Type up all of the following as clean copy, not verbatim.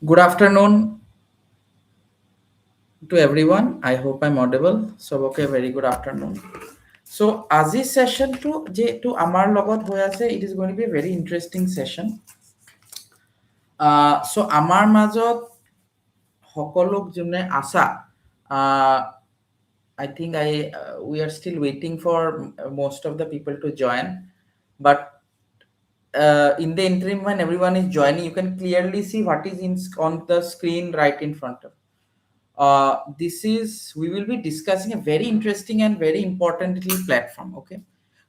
Good afternoon to everyone. I hope I'm audible. So, okay, very good afternoon. So, Azi's session to Amar Logot Hoyase, it is going to be a very interesting session. So, Amar Majot Hokolok June Asa. I think we are still waiting for most of the people to join, but in the interim, when everyone is joining, you can clearly see what is on the screen right in front of. This is we will be discussing a very interesting and very important little platform. Okay,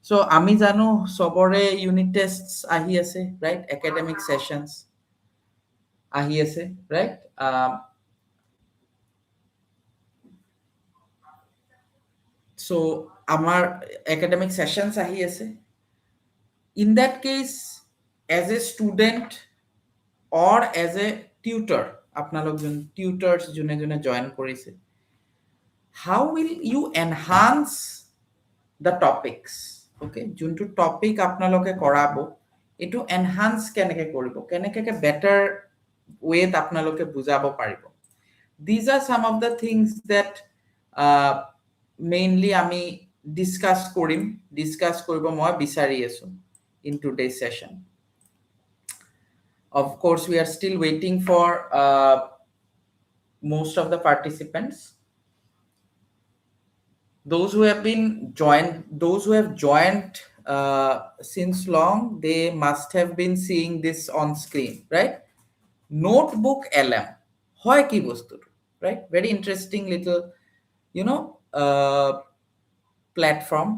so আমি জানো সবৰে unit tests আহি আছে, right? Academic sessions আহি আছে, right? So আমাৰ academic sessions আহি আছে. In that case, as a student or as a tutor, আপোনালোক যোন tutors যোনে যোনে join কৰিছে, how will you enhance the topics? Okay, যোনটো টপিক আপোনালোকে কৰাব এটো এনহান্স কেনেকে কৰিব, কেনেকে বেটাৰ ওয়েত আপোনালোকে বুজাব পাৰিব. These are some of the things that mainly আমি ডিসকাস কৰিব মই বিচাৰি আছো in today's session. Of course, we are still waiting for most of the participants. Those who have joined since long, they must have been seeing this on screen, right? Notebook LM hoy ki bostu, right? Very interesting little platform.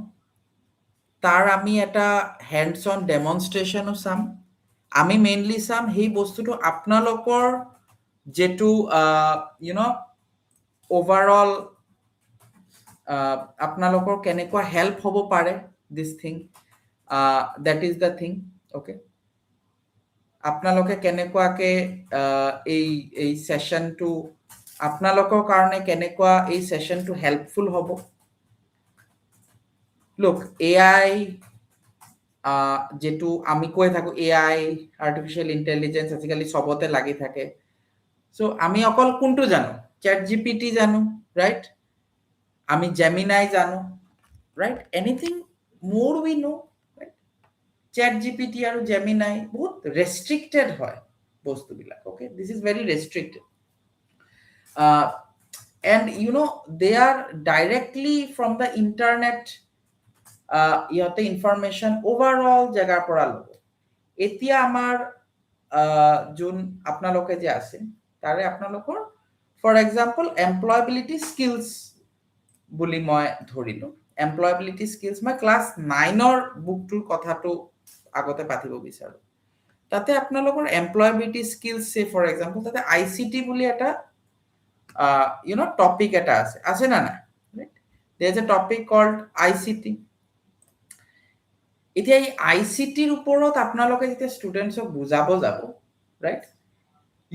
Tar ami eta hands on demonstration o sam. Ami mainly sam hei bostu to apnalokor jetu overall আপোনালোকৰ কেনেকুৱা help হ'ব পাৰে this thing, that is the thing. Okay, আপোনালোকে কেনেকুৱাকে এই সেশনটো আপোনালোকৰ কাৰণে কেনেকুৱা এই সেশনটো হেল্পফুল হ'ব. Look, AI যেটো আমি কৈ থাকো AI আৰ্টিফিশিয়াল ইন্টেলিজেন্স আজিকালি সবতে লাগি থাকে. সো আমি অকল কোনটো জানো? চ্যাট জিপিটি জানো, রাইট? আমি Gemini জানো, right? Anything more we know, right? Chat GPT আৰু Gemini বহুত restricted হয় বস্তুবিলাক. Okay, this is very restricted, and they are directly from the internet. ইহতে ইনফরমেশন ওভারঅল জায়গাৰ পৰা লব. এতিয়া আমাৰ যোন আপোনালোকে যে আছে তাৰে আপোনালোকৰ ফৰ এক্সাম্পল এমপ্লয়াবিলিটি স্কিলস বুলি মই ধৰিলো. এমপ্লয়াবিলিটি স্কিলস মই ক্লাস 9 বুকটোৰ কথাটো আগতে পাতিব বিচাৰো. তাতে আপোনালোকৰ এমপ্লয়াবিলিটি স্কিলস সে ফৰ এক্সাম্পল তাতে আইসিটি বুলি এটা টপিক এটা আছে না না, right? There is a topic called ICT. এতিয়া এই আইসিটিৰ ওপৰত আপোনালোকে যেতিয়া ষ্টুডেন্টছক বুজাব যাব, right?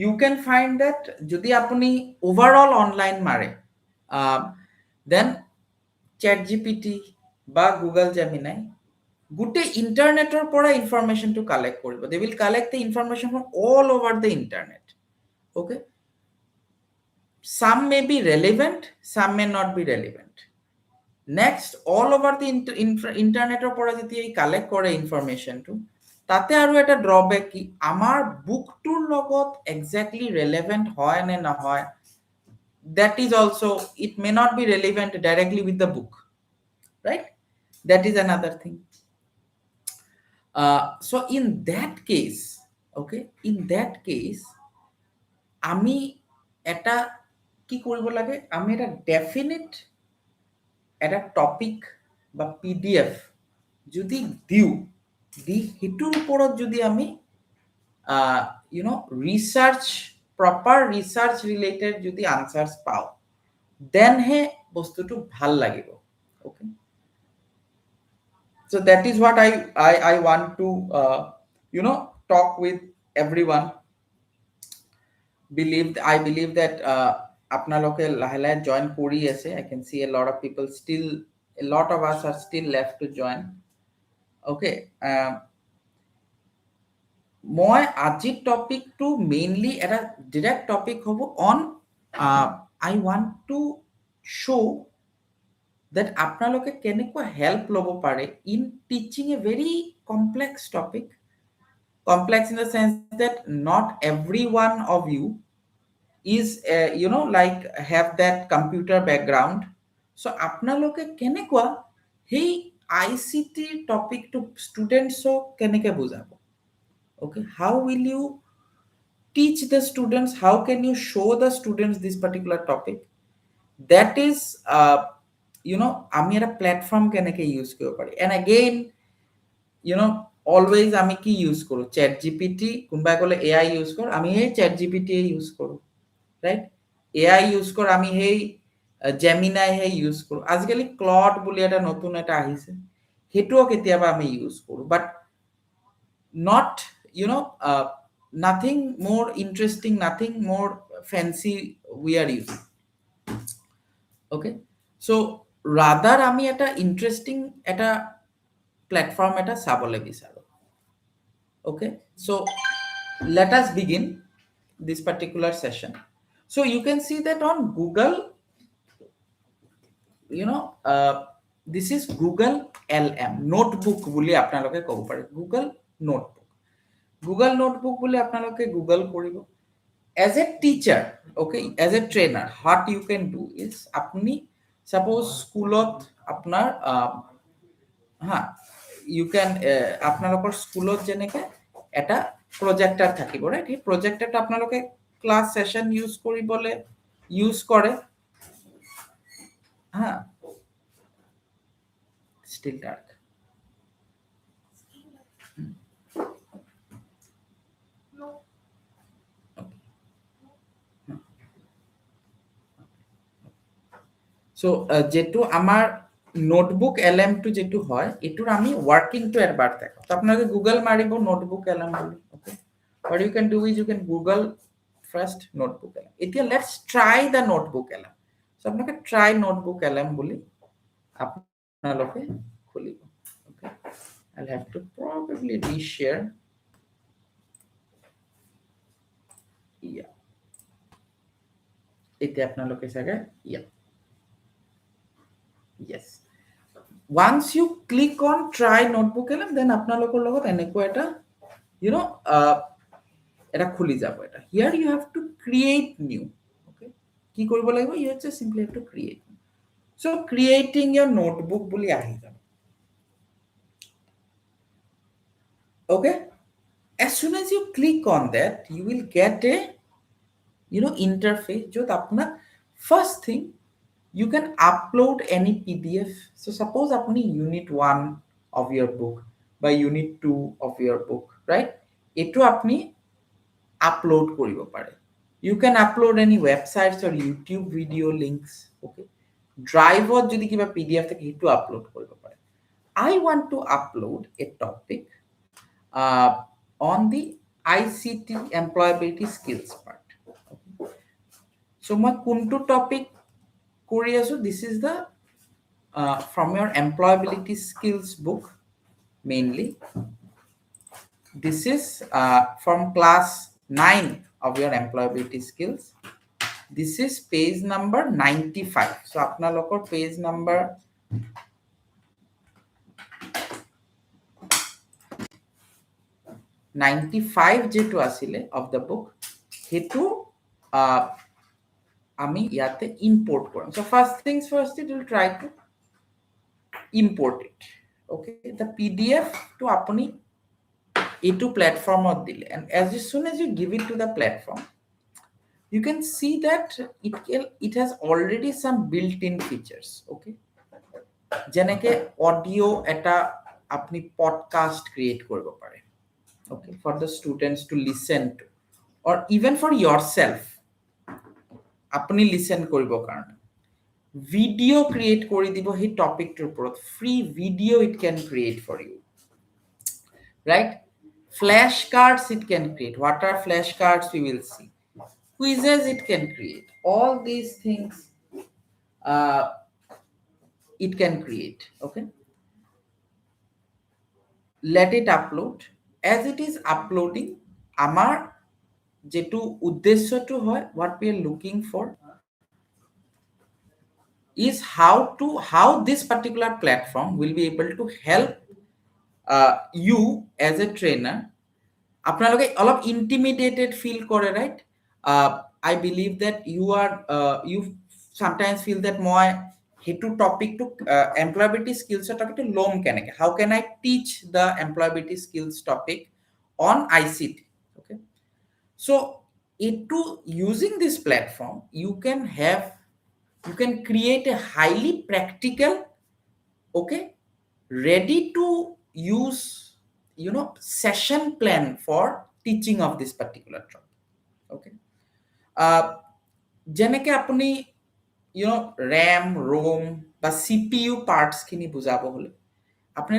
You can find that যদি আপুনি overall online মাৰে, then ChatGPT বা Google Gemini গোটে ইন্টারনেটৰ পৰা ইনফরমেশনটো কালেক্ট কৰিব. They will collect the information from all over the internet. Okay, some may be relevant, some may not be relevant. Next, all over the internetor পৰা যেতিয়া collect কৰে ইনফরমেশনটো, তাতে আৰু এটা ড্ৰবেক কি আমাৰ বুকটোৰ লগত এক্স্যাক্টলি ৰেলেভেন্ট হয় নে নহয়. That is also, it may not be relevant directly with the book, right? That is another thing. So in that case, okay, in that case আমি এটা কি কৰিব লাগে, আমি এটা ডেফিনিট এটা টপিক বা পিডিএফ যদি দিও, দি হিটোৰ ওপৰত যদি আমি ৰিসার্চ, প্রপার রিসার্চ রিলেটেড যদি আনসার্স পাও, দেন হে বস্তুটো ভাল লাগিব. ওকে, so that is what I want to talk with everyone. I believe that আপোনালোকে লাহে লাহে জয়েন কৰি আছে. I can see a lot of people still, a lot of us are still left to join. Okay, মই আজিৰ টপিকটো mainly এটা direct topic হ'ব on I want to show' that আপোনালোকে কেনেকুৱা হেল্প ল'ব পাৰে in teaching A very complex topic, complex in the sense that not every one of you is like have that computer background. So আপোনালোকে কেনেকুৱা সেই ICT topic to students so কেনেকে বুজাব, okay, how will you teach the students, how can you show the students this particular topic, that is আমি এটা platform কেনেকে use কৰিব পাৰি। and again অলৱেজ আমি কি ইউজ কৰোঁ, চেট জিপিটি, কোনোবাই ক'লে AI ইউজ কৰ, আমি সেই চেট জিপিটি ইউজ কৰোঁ, ৰাইট। AI ইউজ কৰ, আমি সেই জেমিনাই হে ইউজ কৰোঁ। আজিকালি ক্লড বুলি এটা নতুন এটা আহিছে, সেইটোও কেতিয়াবা আমি ইউজ কৰোঁ, but not nothing more interesting, nothing more fancy we are using, okay, so rather আমি এটা ইন্টারেস্টিং এটা প্ল্যাটফর্ম এটা চাবলৈ বিচাৰো। Okay, so let us begin this particular session. So you can see that on Google, this is Google LM notebook বুলি আপোনালোকে ক'ব পাৰে, Google notebook, Google notebook বুলি আপোনালোকে Google কৰিব। as a teacher, okay, as a trainer, what you can do is আপুনি suppose স্কুলত আপোনাৰ you can আপোনালোকৰ স্কুলত যেনেকে এটা প্ৰজেক্টৰ থাকিব, ৰাইট। এই প্ৰজেক্টৰটো আপোনালোকে ক্লাছ সেশন ইউজ কৰিবলে ইউজ কৰে, still dark, so যেটো আমাৰ নোটবুক LM টো যেটো হয়, এটোৰ আমি ওয়ার্কিং টো এবাৰ দেখো। তো আপোনালোকে গুগল মাৰিব notebook LM bully, okay, what you can do is you can Google first notebook LM. এতিয়া let's try the notebook LM. so আপোনালোকে try notebook LM বুলি আপোনালোকে খুলিব, okay, I'll have to probably reshare, yeah, এতিয়া আপোনালোকে চাগে yeah, yes, once you click on try notebook LM, then আপোনালোকৰ লগত এনেকুৱা এটা এটা খুলি যাব। এটা here you have to create new, okay, কি কৰিব লাগিব, you just simply have to create, so creating your notebook বুলি আহি যাব, okay, as soon as you click on that you will get a interface যত আপোনাৰ first thing you can upload any PDF. so suppose আপনি unit 1 of your book by unit 2 of your book, right, এটো আপনি upload কৰিব পাৰে। you can upload any websites or YouTube video links, okay, drive যদি কিবা PDF থাকে সেইটো upload কৰিব পাৰে। I want to upload a topic on the ICT employability skills part, okay. so মই কোনটো টপিক কৰি আছো, this is the from your employability skills book mainly, this is from class 9 of your employability skills, this is page number 95, so আপোনালোকৰ page number 95 যেটো আছিলে of the book, হেতু আমি ইয়াতে import Karim. so first things first, it will try to import it, okay, the PDF to আপনি এইটো প্ল্যাটফর্মত দিলে, and as soon as you give it to the platform you can see that it has already some built-in features, okay, যেনেকে audio এটা আপনি podcast create কৰিব পাৰে, okay, for the students to listen to, or even for yourself আপনি listen কৰিব কাৰণে video create কৰি দিব সেই টপিকটোৰ ওপৰত, free video it can create for you, right, flashcards it can create, what are flashcards we will see, quizzes it can create, all these things it can create, okay, let it upload, as it is uploading, আমাৰ যেটো উদ্দেশ্যটো হয়, what we are looking for is how this particular platform will be able to help you as a trainer. আপোনালোকে অলপ intimidated feel কৰে, right? I believe that you sometimes feel that মই হেতু টপিকটো employability skills টপিকটো লম কেনেকে, how can I teach the employability skills topic on ICT? Okay, so using this platform you can create a highly practical, okay, ready to use, session plan for teaching of this particular topic. Okay, যেনেকে আপুনি RAM, ROM বা CPU parts খিনি বুজাব হলে আপুনি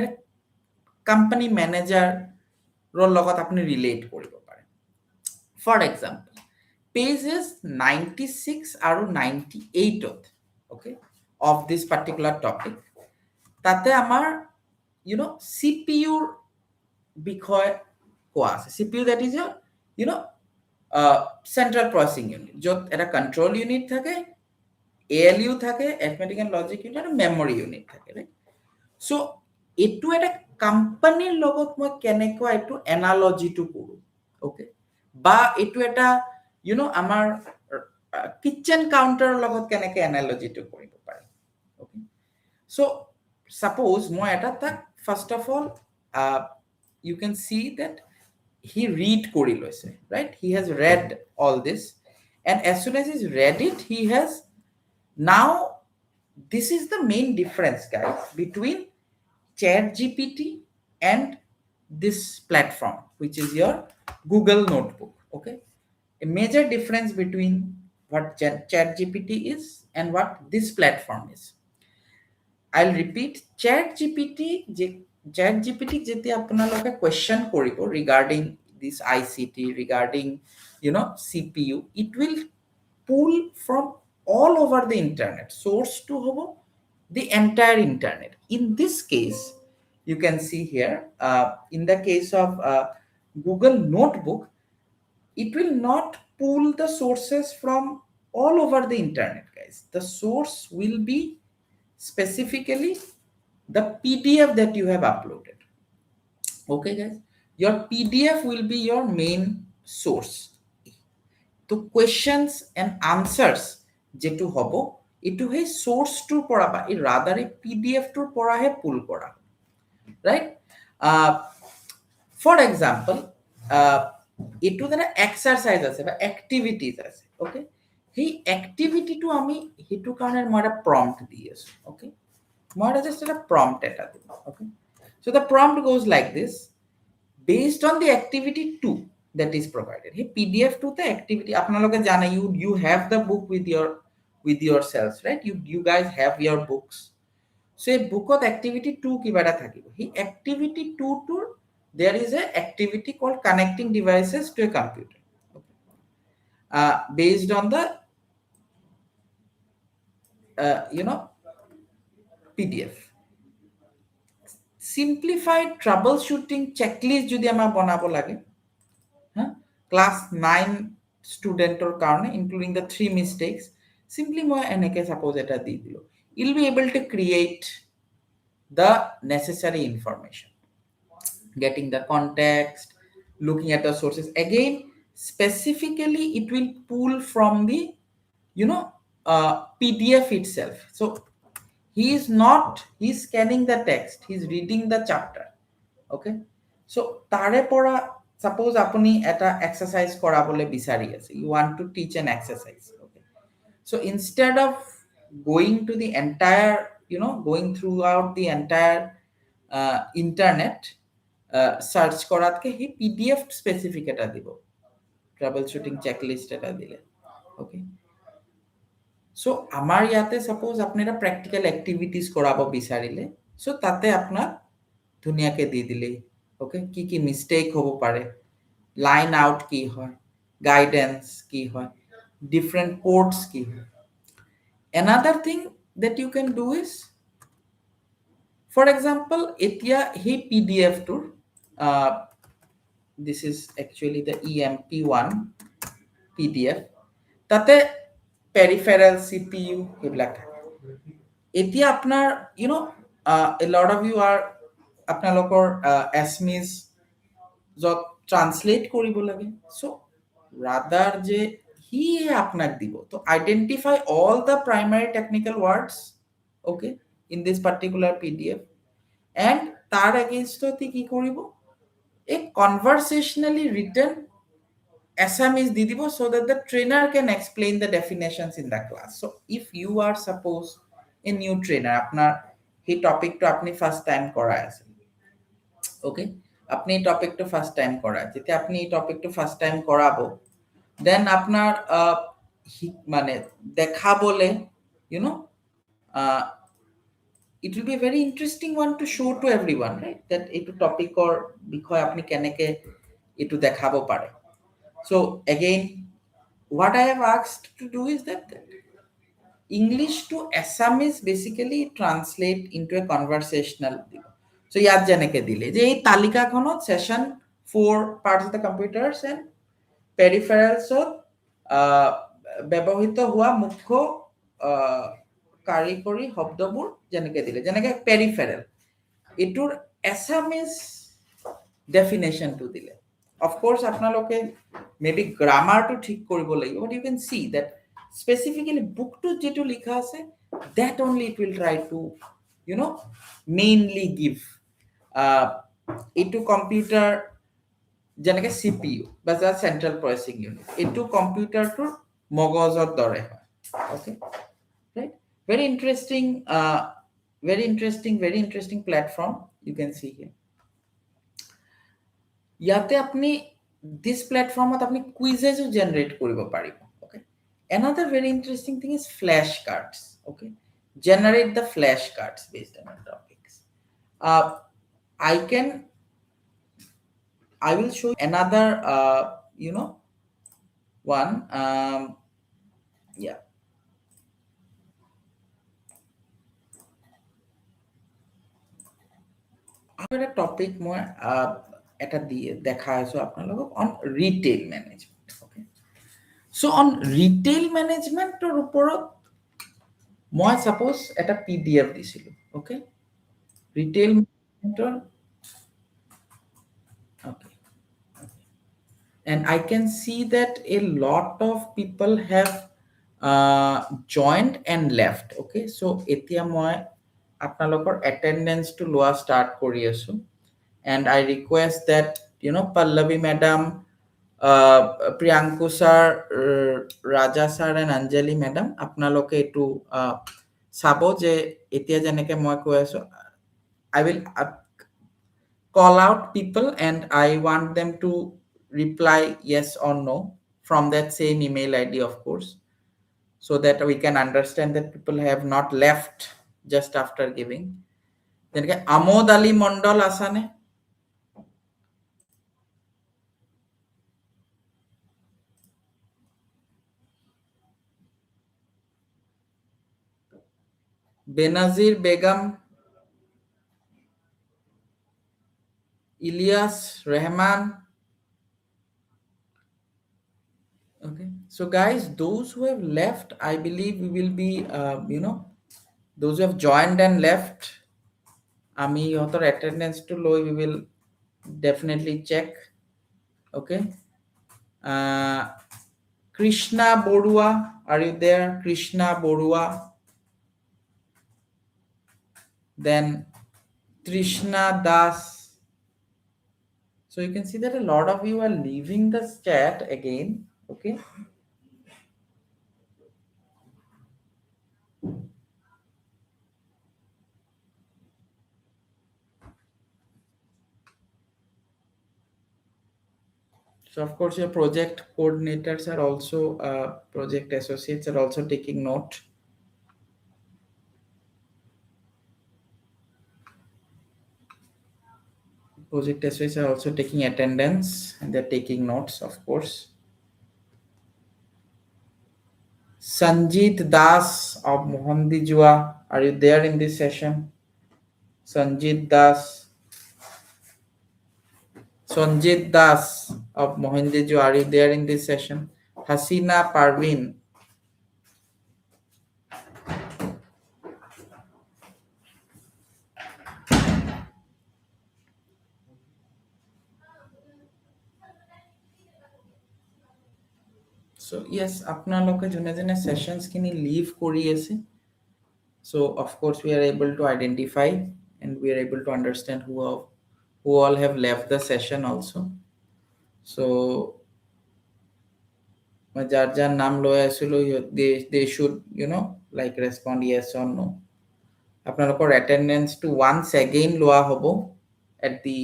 company মেনেজাৰৰ লগত আপুনি ৰিলেট কৰিব পাৰে। ফৰ এক্সাম্পল, pages 96 আৰু 98 okay, of this particular topic, তাতে আমাৰ CPU বিষয় কোৱা আছে। CPU, that is your central processing unit, য'ত এটা control unit থাকে, ALU থাকে, arithmetic and logic unit, আৰু memory unit থাকে, right? So এইটো এটা কোম্পানীৰ লগত মই কেনেকৈ এইটো এনালজিটো কৰো, okay, বা এইটো এটা আমাৰ কিচেন কাউন্টাৰৰ লগত কেনেকৈ এনালজিটো কৰিব পাৰি, okay? So suppose মই এটা তাক first of all you can see that he read কৰি লৈছে, right? He has read all this, and as soon as he's read it, he has now, this is the main difference, guys, between ChatGPT and this platform, which is your Google Notebook, okay? A major difference between what ChatGPT is and what this platform is. I'll repeat, ChatGPT যেতিয়া আপোনালোকে question কৰিব regarding this ICT, regarding CPU, it will pull from all over the internet. Source to hobo the entire internet. In this case, you can see here, in the case of Google Notebook, it will not pull the sources from all over the internet, guys. The source will be specifically the PDF that you have uploaded. Okay, guys, your PDF will be your main source. The questions and answers যেটো হবো এটো হে source টোৰ পৰা বা rather a PDF টোৰ পৰা হে pull কৰা, right? For example, এটো দ্বাৰা exercise আছে বা activities আছে, okay? সেই activity টো আমি হেতু কাৰণে মই এটা prompt দি আছো, okay? মই just এটা prompt এটা দিম, okay? So the prompt goes like this: based on the activity 2 that is provided. Hey, PDF 2 the activity apnaloke jane, you have the book with yourselves, right? You guys have your books. So a book of activity 2 kibada thakibo. He activity 2 to there is a activity called connecting devices to a computer, okay? Based on the PDF. Simplified troubleshooting checklist jodi ama banabo lage, class 9 student or karone, including the 3 mistakes, simply moi enake suppose eta di dilo, you'll be able to create the necessary information, getting the context, looking at the sources. Again, specifically it will pull from the PDF itself. So he's scanning the text, he's reading the chapter, okay? So tare pora suppose apuni eta exercise korabole bisari ase, you want to teach an exercise, okay? So instead of going to the entire going throughout the entire internet search koratke he PDF specific eta dibo, troubleshooting checklist eta dile, okay? So amar yate suppose apni eta practical activities korabo bisarile, so tate apnar ধুনিয়াকে দি দিলে, ওকে? কি mistake হব পারে, line out কি হয়, guidance কি হয়, different ports কি হয়। Another thing that you can do is, for example, etia he PDF tour this is actually the EMP1 PDF. তাতে peripheral CPU এইবিলাক থাকে এতিয়া আপোনাৰ a lot of you are আপোনালোকৰ asmis যত ট্রান্সলেট কৰিব লাগে so rather যে he আপনাক দিব তো identify all the primary technical words okay in this particular PDF and তার against কি কৰিব a conversationally written SMEs di dibo so that the trainer can explain the definitions in the class. So if you are suppose a new trainer, apnar he topic to apni first time kora ase. Okay, apni topic to first time kora. Jete apni topic to first time korabo, then apnar mane dekhabole, you know, it will be a very interesting one to show to everyone, right? That etu topic or bikhoy apni keneke etu dekhabo pare. So again, what I have asked to do is that English to Assamese basically translate into a conversational. So yad janeke dile je ei talika khonot session 4 parts of the computers and peripherals ব্যবহৃত হোৱা মুখ্য কাৰিকৰী শব্দবোৰ যেনেকে দিলে যেনেকে peripheral এটোৰ Assamese ডেফিনেশনটো দিলে of course আপোনালোকে maybe grammar to ঠিক কৰিব লাগিব but you can see that specifically book to যেটো লিখা আছে that only it will try to mainly give এটো কম্পিউটাৰ যেনেকে CPU বা central processing unit এটো কম্পিউটাৰটোৰ মগজৰ দৰে হয় okay right very interesting platform you can see here ইয়াতে আপনি this platformত আপনি quizzes generate কৰিব পাৰিব okay another very interesting thing is flashcards okay generate the flashcards based on the topics I will show you another one yeah এটা topic মই এটা দেখা আছো আপোনালোকক on retail management okay so on retail management ৰ ওপৰত মই suppose এটা PDF দিছিলো okay retail management okay and I can see that a lot of people have joined and left okay so এতিয়া মই আপোনালোকৰ attendance to লোৱা start কৰি আছো and I request that Pallavi madam Priyanku sir Raja sir and Anjali madam আপোনালোকে এটো চাবো যে এতিয়া যেনেকে মই কৈ আছো I will call out people and I want them to reply yes or no from that same email ID of course so that we can understand that people have not left just after giving যেনেকে আমোদ আলী মণ্ডল আছানে Benazir Begum Ilyas Rehman okay so guys those who have left I believe we will be those who have joined and left আমি ইহঁতৰ attendance to লৈ we will definitely check okay Krishna Borua are you there Krishna Borua then Trishna Das so you can see that a lot of you are leaving the chat again okay so of course your project coordinators are also project associates are also taking note project associates are also taking attendance and they're taking notes of course Sanjit Das of Mohandijua are you there in this session Sanjit Das Sanjit Das of Mohenjo, are you there in this session? Hasina Parveen. So yes, আপোনালোকে যোনে যোনে sessions খিনি leave কৰি আছে, so of course we are able to identify and we are able to understand who all have left the session also. So মই যাৰ যাৰ নাম লৈ আছিলো, they should like respond yes or no. আপোনালোকৰ attendance to once again লোৱা হ'ব at the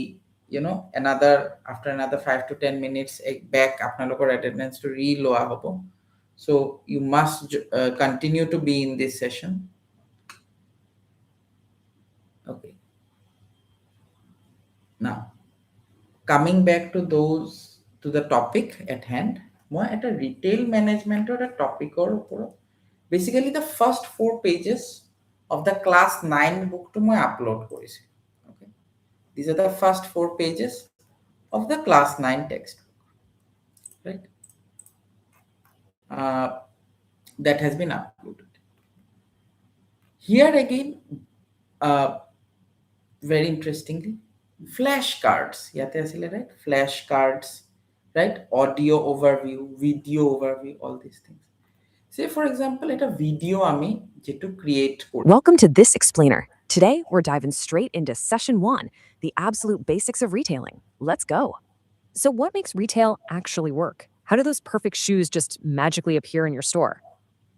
another after another 5 to 10 minutes back আপোনালোকৰ attendance to লোৱা হ'ব. So you must continue to be in this session. Okay. Now, coming back to the topic at hand, মই এটা retail management or a topic or basically the first 4 pages of the class 9 book to মই upload কৰিছো. Okay. These are the first 4 pages of the class 9 textbook, right? That has been uploaded. Here again, very interestingly, flashcards. Yate asile, right? Flashcards, right? Audio overview, video overview, all these things. Say, for example, at a video ami jetu create kori. Welcome to this explainer. Today, we're diving straight into session 1, the absolute basics of retailing. Let's go. So what makes retail actually work? How do those perfect shoes just magically appear in your store?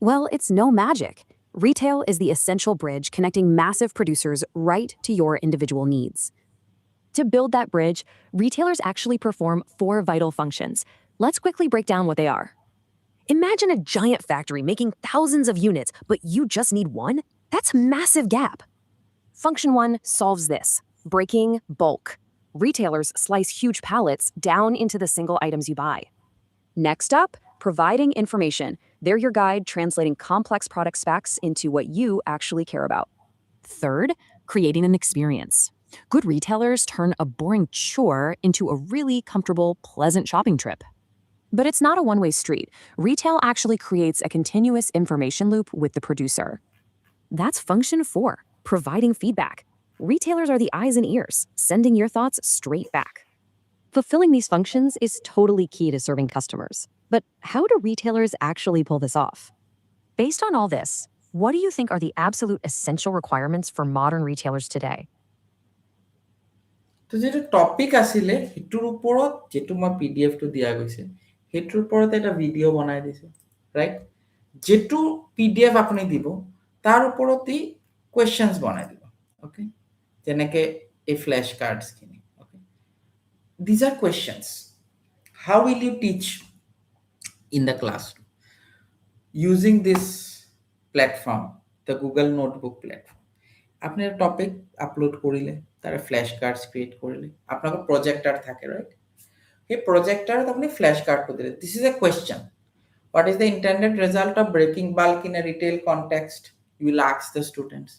Well, it's no magic. Retail is the essential bridge connecting massive producers right to your individual needs. To build that bridge, retailers actually perform 4 vital functions. Let's quickly break down what they are. Imagine a giant factory making thousands of units, but you just need one? That's a massive gap. Function 1 solves this, breaking bulk. Retailers slice huge pallets down into the single items you buy. Next up, providing information. They're your guide translating complex product specs into what you actually care about. Third, creating an experience. Good retailers turn a boring chore into a really comfortable, pleasant shopping trip. But it's not a one-way street. Retail actually creates a continuous information loop with the producer. That's function 4, providing feedback. Retailers are the eyes and ears, sending your thoughts straight back. Fulfilling these functions is totally key to serving customers. But how do retailers actually pull this off? Based on all this, what do you think are the absolute essential requirements for modern retailers today? তো যেটো topic আছিলে হিটোৰ ওপৰত যেটো মই PDF টো দিয়া গৈছে হিটোৰ ওপৰত এটা ভিডিও বনাই দিছে, ৰাইট? যেটো পিডিএফ আপুনি দিব তাৰ ওপৰতই কোৱেশ্চনস বনাই দিব, ওকে? যেনেকে এই ফ্ল্যাশ কাৰ্ডস খিনি, ওকে? These are questions. How will you teach in the classroom using this platform, the Google Notebook platform? আপনি একটা টপিক আপলোড করিলে তার ফ্ল্যাশ কার্ডস ক্রিয়েট করিলে আপনার প্রজেক্টর থাকে, রাইট? এই প্রজেক্টরত আপনি ফ্ল্যাশ কার্ড তো দিলে, this is a question, what is the intended result of breaking bulk in a retail context? You will ask the students,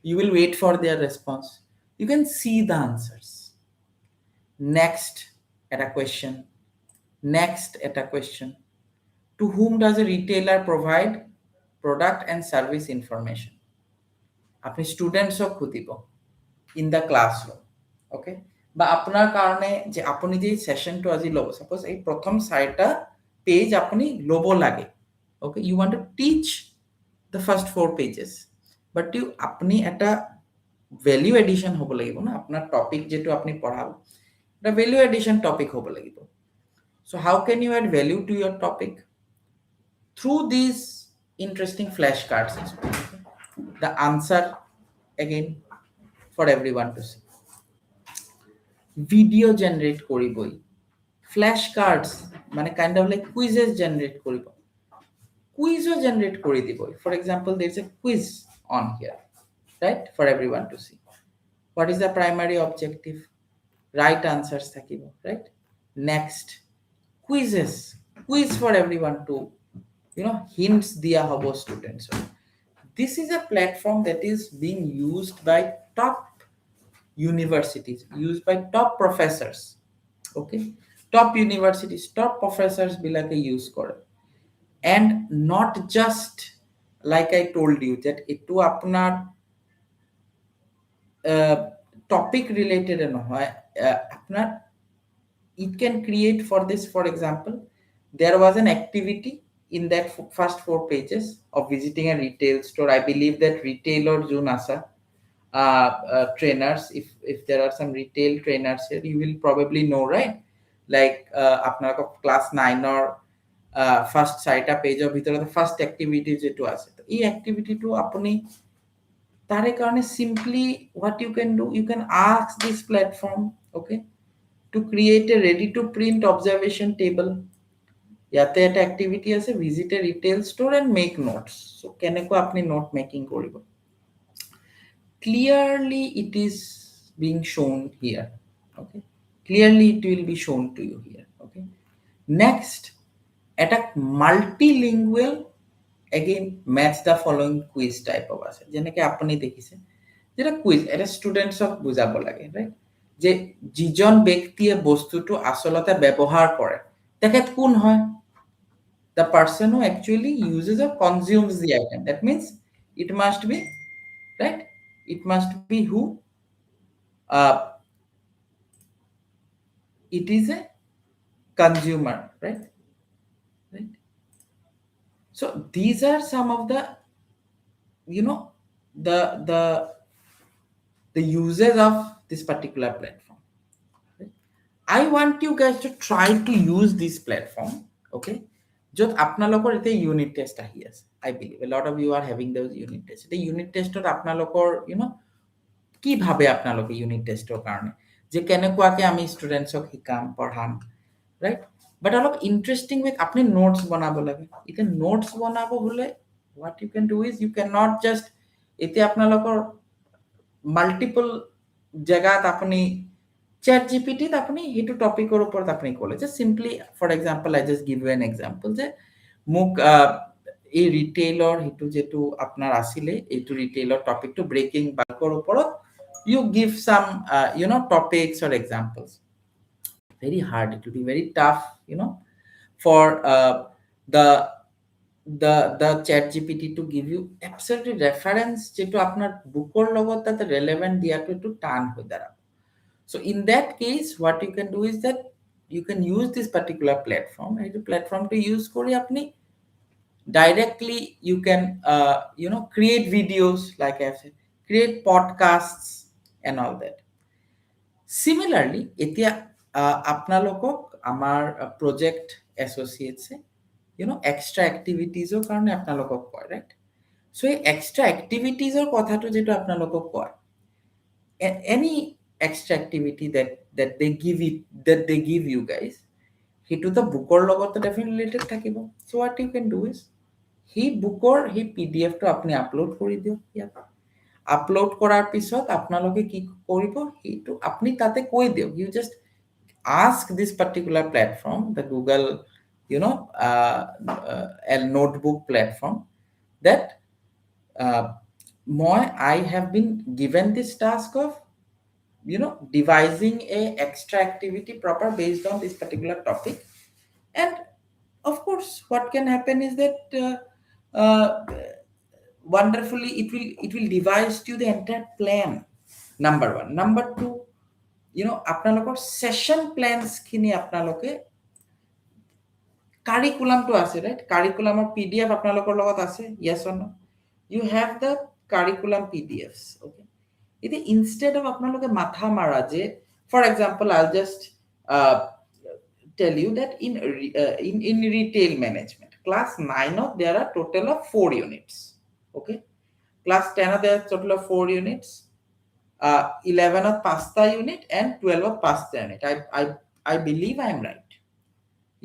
you will wait for their response, you can see the answers. Next at a question, next at a question, to whom does a retailer provide product and service information? আপনি স্টুডেন্টসক খুদিব in the classroom, ওকে? বা আপনার কারণে যে আপনি যে সেশনটো আজি লব, suppose এই প্রথম 4টা পেজ আপনি লব লাগে, okay? You want to teach the first 4 pages, but আপনি একটা ভ্যালু এডিশন হব লাগিব না, আপনার টপিক যেটো আপনি পড়াব এটা ভ্যালু এডিশন টপিক হব লাগিব. So how can you add value to your topic? Through this interesting flash cards. The answer again for everyone to see. Video generate koriboi, flashcards মানে kind of like quizzes generate koribo, quiz generate kori diboi. For example, there is a quiz on here, right, for everyone to see. What is the primary objective? Right answers thakibo, right? Next, quizzes, quiz for everyone to hints dia hobo students. This is a platform that is being used by top universities, used by top professors, okay, top universities, top professors বিলাকে use কৰে, and not just like I told you that এটো আপনার topic related নহয়, আপনার it can create for this. For example, there was an activity in that first 4 pages of visiting a retail store. I believe that retailer June asa trainers, if there are some retail trainers here, you will probably know, right? Like আপনার class 9 or first site পেজৰ ভিতৰত first activity যেটো আছে, এই activity টো আপুনি তাৰে কাৰণে simply what you can do, you can ask this platform, okay, to create a ready to print observation table. ইয়াতে এটা activity আছে, visit a retail store and make notes. So কেনেকৈ আপুনি note making কৰিব, clearly it is being shown here, okay, clearly it will be shown to you here, okay. Next, at a multilingual, again match the following quiz type of আছে, যেনেকৈ আপুনি দেখিছে যেটা quiz এটা ষ্টুডেন্টছক বুজাব লাগে, ৰাইট, যে যিজন ব্যক্তিয়ে বস্তুটো আসলতে ব্যৱহাৰ কৰে তেখেত কোন হয়, the person who actually uses or consumes the item. That means it must be, right, it must be who uh, it is a consumer, right, right. So these are some of the, you know, the the uses of this particular platform, right? I want you guys to try to use this platform, okay, য'ত আপোনালোকৰ এতিয়া unit test আহি আছে. I believe a lot of you are having those unit tests. The unit testত আপোনালোকৰ, you know, কি ভাবে আপোনালোকে unit টেষ্টৰ কাৰণে, যে কেনেকুৱাকে আমি ষ্টুডেন্টছক শিকাম পঢ়াম, ৰাইট, বাট অলপ ইণ্টাৰেষ্টিং ৱেত আপুনি নোটছ বনাব লাগে. এতিয়া নোটছ বনাব হলে what you can do is you cannot just, এতিয়া আপোনালোকৰ মাল্টিপল জেগাত আপুনি চ্যাট জিপিটিত আপুনি হেতু টপিকৰ ওপৰত আপুনি ক'লে, যে simply for example I just give you an example, যে মোক এই ৰিটেইলৰ হেতু যেটো আপোনাৰ আছিলে, এইটো ৰিটেইলৰ টপিকটো ব্ৰেকিং বাল্কৰ ওপৰত, you give some you know, topics or examples. Very hard, it will be very tough, you know, for the the chat gpt to give you absolutely reference যেটো আপনার বুকৰ লগত তাতে relevant দিয়াটো একটু টান হৈ দাঁড়াব. So in that case, what you can do is that you can use this particular platform, and the platform to use করে আপনি directly you can you know, create videos, like I said, create podcasts and all that. Similarly, এতিয়া আপোনালোকক আমাৰ project associates, you know, extra activities or কাৰণে আপোনালোকক কয়, right? So এই extra activities or কথাটো যেটো আপোনালোকক কয়, any extra activity that they give it, that they give you guys, হেতু তো বুকৰ লগত definitely related থাকিব. So what you can do is, হি বুকৰ হি pdf টো আপুনি আপলোড কৰি দিয়ক ইয়াত. আপলোড কৰাৰ পিছত আপোনালোকে কি কৰিব, হেতু আপুনি তাতে কৈ দিয়ক, you just ask this particular platform, the Google, you know, a notebook platform, that I have been given this task of, you know, devising a extra activity proper based on this particular topic. And of course what can happen is that wonderfully it will devise to the entire plan, number one. Number two, you know, আপোনালোকৰ session plans খিনি আপোনালোকে curriculum to আছে, right? Curriculum or pdf আপোনালোকৰ লগত আছে, yes or no? You have the curriculum pdfs, okay. It instead of আপোনালোকে মাথা মাৰা যে, for example, I'll just tell you that in retail management class 9 of there are total of 4 units, okay. Class 10 of there are total of 4 units, 11 of pasta unit, and 12 of pasta unit. I believe I am right.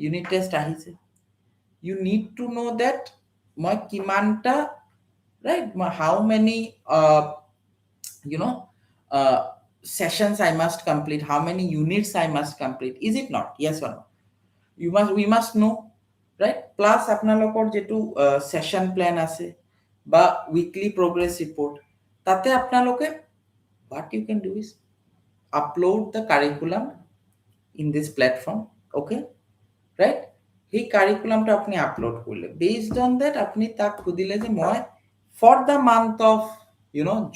Unit test ahise, you need to know that my kimanta, right, how many you know, sessions I must complete, how many units I must complete, is it not, yes or no? We must know, right? Plus আপনালোকৰ যেটো session plan আছে বা weekly progress report, তাতে আপনালোকে what you can do is upload the curriculum in this platform, okay, right? সেই কারিকুলামটা আপনি upload করলে, based on that আপনি তাক সুধিলে যে মই for the month of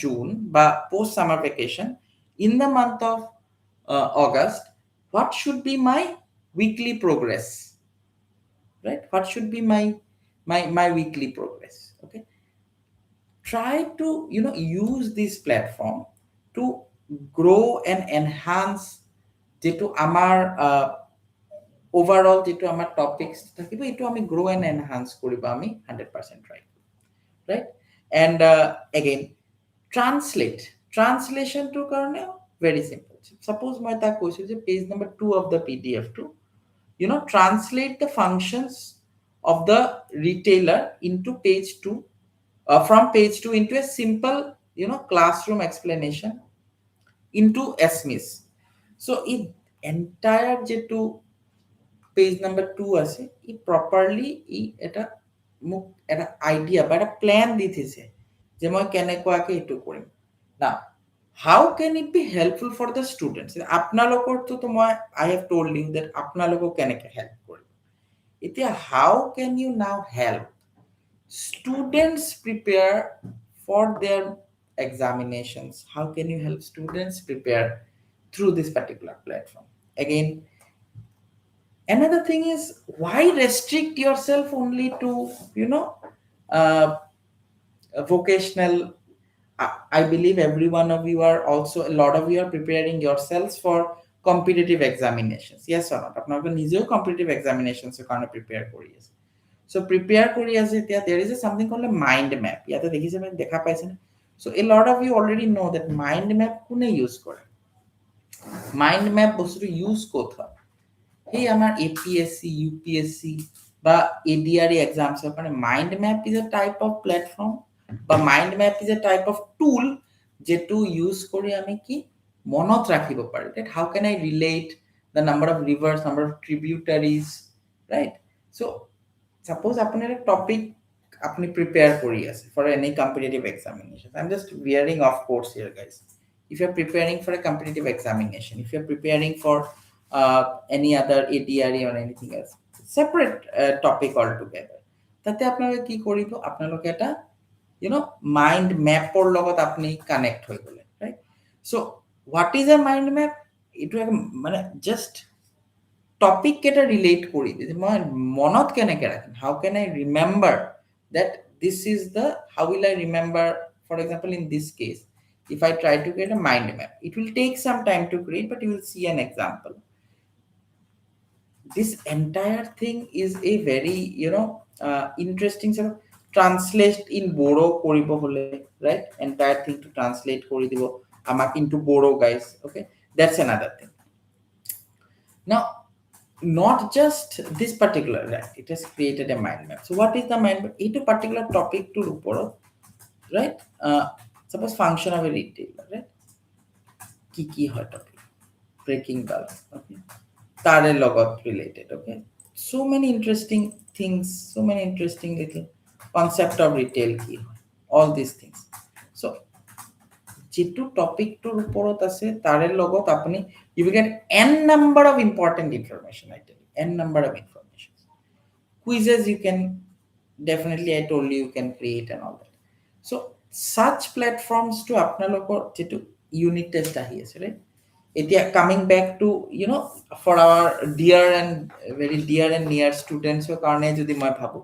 June বা post summer vacation, in the month of August, what should be my weekly progress, right? What should be my weekly progress, okay? Try to use this platform to grow and enhance যেটো আমাৰ overall যেটো আমাৰ topics থাকিব, এটো আমি grow and enhance কৰিব আমি 100% try, right? And again, translation to karone very simple. Suppose মই তাক কৈছো যে page number 2 of the pdf to translate the functions of the retailer into page 2, from page 2 into a simple classroom explanation into SMIS. So it entire যেটো page number 2 আছে, ই properly ই এটা মোক এটা idea বা এটা প্ল্যান দিতেছে যে মই কেনেকুৱাকে এটো কৰিম না। How can it be helpful for the students? আপোনালোকৰ তো মই I have told you that আপোনালোকক কেনেকে হেল্প কৰিব। এতিয়া how can you now help students prepare for their examinations? How can you help students prepare through this particular platform? Again, another thing is, why restrict yourself only to uh, vocational? I believe every one of you are also, a lot of you are preparing yourselves for competitive examinations, yes or not? আপনারা নিজেও competitive examinations এর কারণে prepare করি আছে। So prepare kori ase এতিয়া there is something called a mind map, ইয়াতে দেখিছে মানে দেখা পাইছেন। So a lot of you already know that mind map কোনে ইউজ করে। mind map বস্তুটো ইউজ ক'ত হয়, সেই আমাৰ এপিএসসি ইউপিএসসি বা এডিআরই এক্সামস এর কারণে mind map is a type of platform বা mind map is a type of tool যেটো ইউজ কৰি আমি কি মনত ৰাখিব পাৰি, that how can I relate the number of rivers, number of tributaries, right? So suppose আপনি একটা টপিক আপনি প্রিপেয়ার করি আছে for any competitive examination. I'm just veering off course here, guys. If you're preparing for a competitive examination, if you're preparing for any other ADRE or anything else, separate topic altogether, তাতে আপনারা কি করিব, আপনালোকে এটা mind ম্যাপৰ লগত আপনি connect হৈ গলে, right? So what is a mind map? It মানে just টপিক কেটা রিলেট কৰি দিয়ে, মই মনত কেনেকে ৰাখিম, how can I remember that this is the, how will I remember, for example in this case, if I try to create a mind map, it will take some time to create, but you will see an example. This entire thing is a very interesting sort of translate in Bodo koribo hole, right? Entire thing to translate kori dibo amak into Bodo, guys, okay? That's another thing. Now not just this particular, right? It has created a mind map. So what is the mind map? It's a particular topic to report, right? Suppose function of a retailer, right? Ki hoy topic, breaking balance, okay, tare logot related, okay? So many interesting things, so many interesting little concept of retail ki hoy, all these things. So যেটো টপিকটোৰ ওপৰত আছে তাৰে লগত আপুনি you will get n number of important information, I tell you, n number of information. Quizzes you can definitely, I told you, you can create and all that. So such platforms to আপনালোকৰ যেটো unit test আহি আছে, right? এতিয়া coming back to for our dear and very dear and near students ৰ কাৰণে যদি মই ভাবো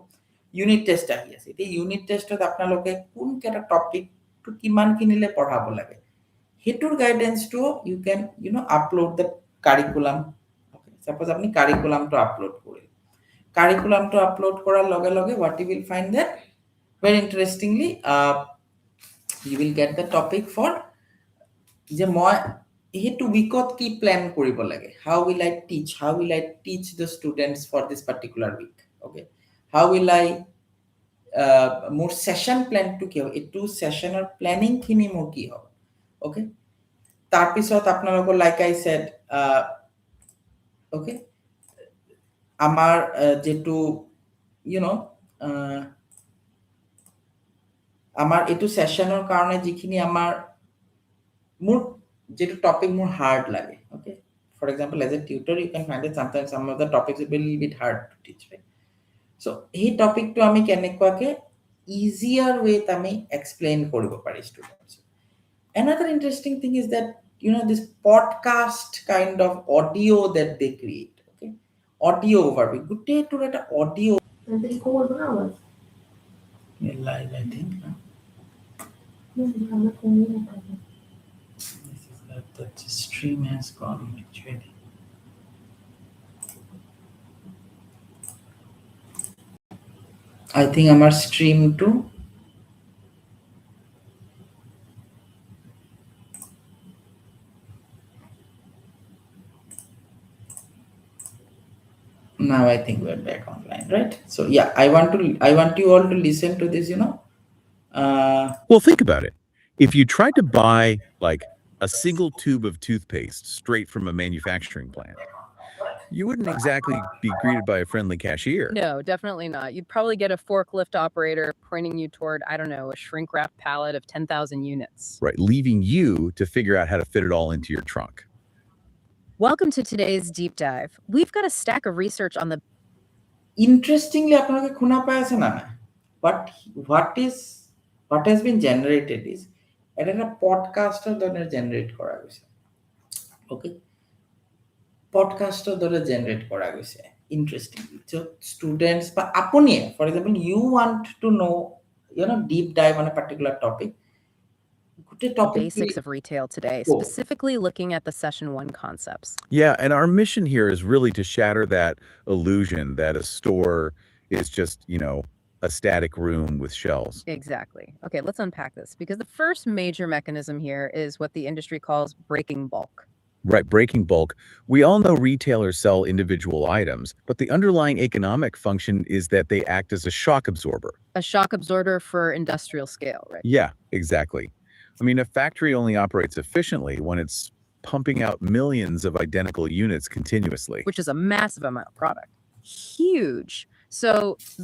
unit test আহি আছে, এতিয়া unit testত আপোনালোকে কোন কেটা টপিক to কিমান কিনিলে পঢ়াব লাগে, হেতুৰ guidance to you can upload the curriculum, okay? Suppose আপনি curriculum to upload কৰিলে, curriculum to upload কৰাৰ লগে লগে what you will find that very interestingly you will get the topic for যে মই হেতু উইকত কি প্ল্যান কৰিব লাগে, how will I teach the students for this particular week, okay? How will I মোৰ সেশন প্ল্যান টু কি হ'ব, এটু সেশনৰ প্ল্যানিং খিনি মোৰ কি হ'ব, okay? তাৰ পিছত আপোনালোকৰ লাইক আই সেড okay, আমাৰ যেটু আমাৰ এটু সেশনৰ কাৰণে যিখিনি আমাৰ মোৰ যেটু টপিক মোৰ হার্ড লাগে, okay? for example, as a tutor, you can find that sometimes some of the topics will be a little bit hard to teach, right? So এই টপিকটো আমি কেনেকুৱাকে easier way আমি explain কৰিব পাৰি students. Another interesting thing is that, this podcast kind of audio that they create, okay? Audio overview. গোটেই তোৰ এটা audio live, I think. This is that stream has gone actually. I think our stream too. Now I think we're back online, right? So yeah, I want you all to listen to this, Well, think about it. If you tried to buy like a single tube of toothpaste straight from a manufacturing plant, you wouldn't exactly be greeted by a friendly cashier. No, definitely not. You'd probably get a forklift operator pointing you toward, I don't know, a shrink wrap pallet of 10,000 units. Right, leaving you to figure out how to fit it all into your trunk. Welcome to today's deep dive. We've got a stack of research on the interestingly আপনাকে খুনা পাই আছে না but what has been generated is এটা একটা podcaster ধরনের generate করা গেছে, ওকে? Podcaster ধরে জেনারেট করা গেছে ইন্টারেস্টিংলি। সো স্টুডেন্টস বা আপনি, for example, you want to know, deep dive on a particular topic. basics of retail today, specifically looking at the session 1 concepts. Yeah, and our mission here is really to shatter that illusion that a store is just, a static room with shelves. Exactly. Okay, let's unpack this, because the first major mechanism here is what the industry calls breaking bulk. Right, breaking bulk. We all know retailers sell individual items, but the underlying economic function is that they act as a shock absorber. A shock absorber for industrial scale, right? Yeah, exactly. I mean, a factory only operates efficiently when it's pumping out millions of identical units continuously. Which is a massive amount of product. Huge. So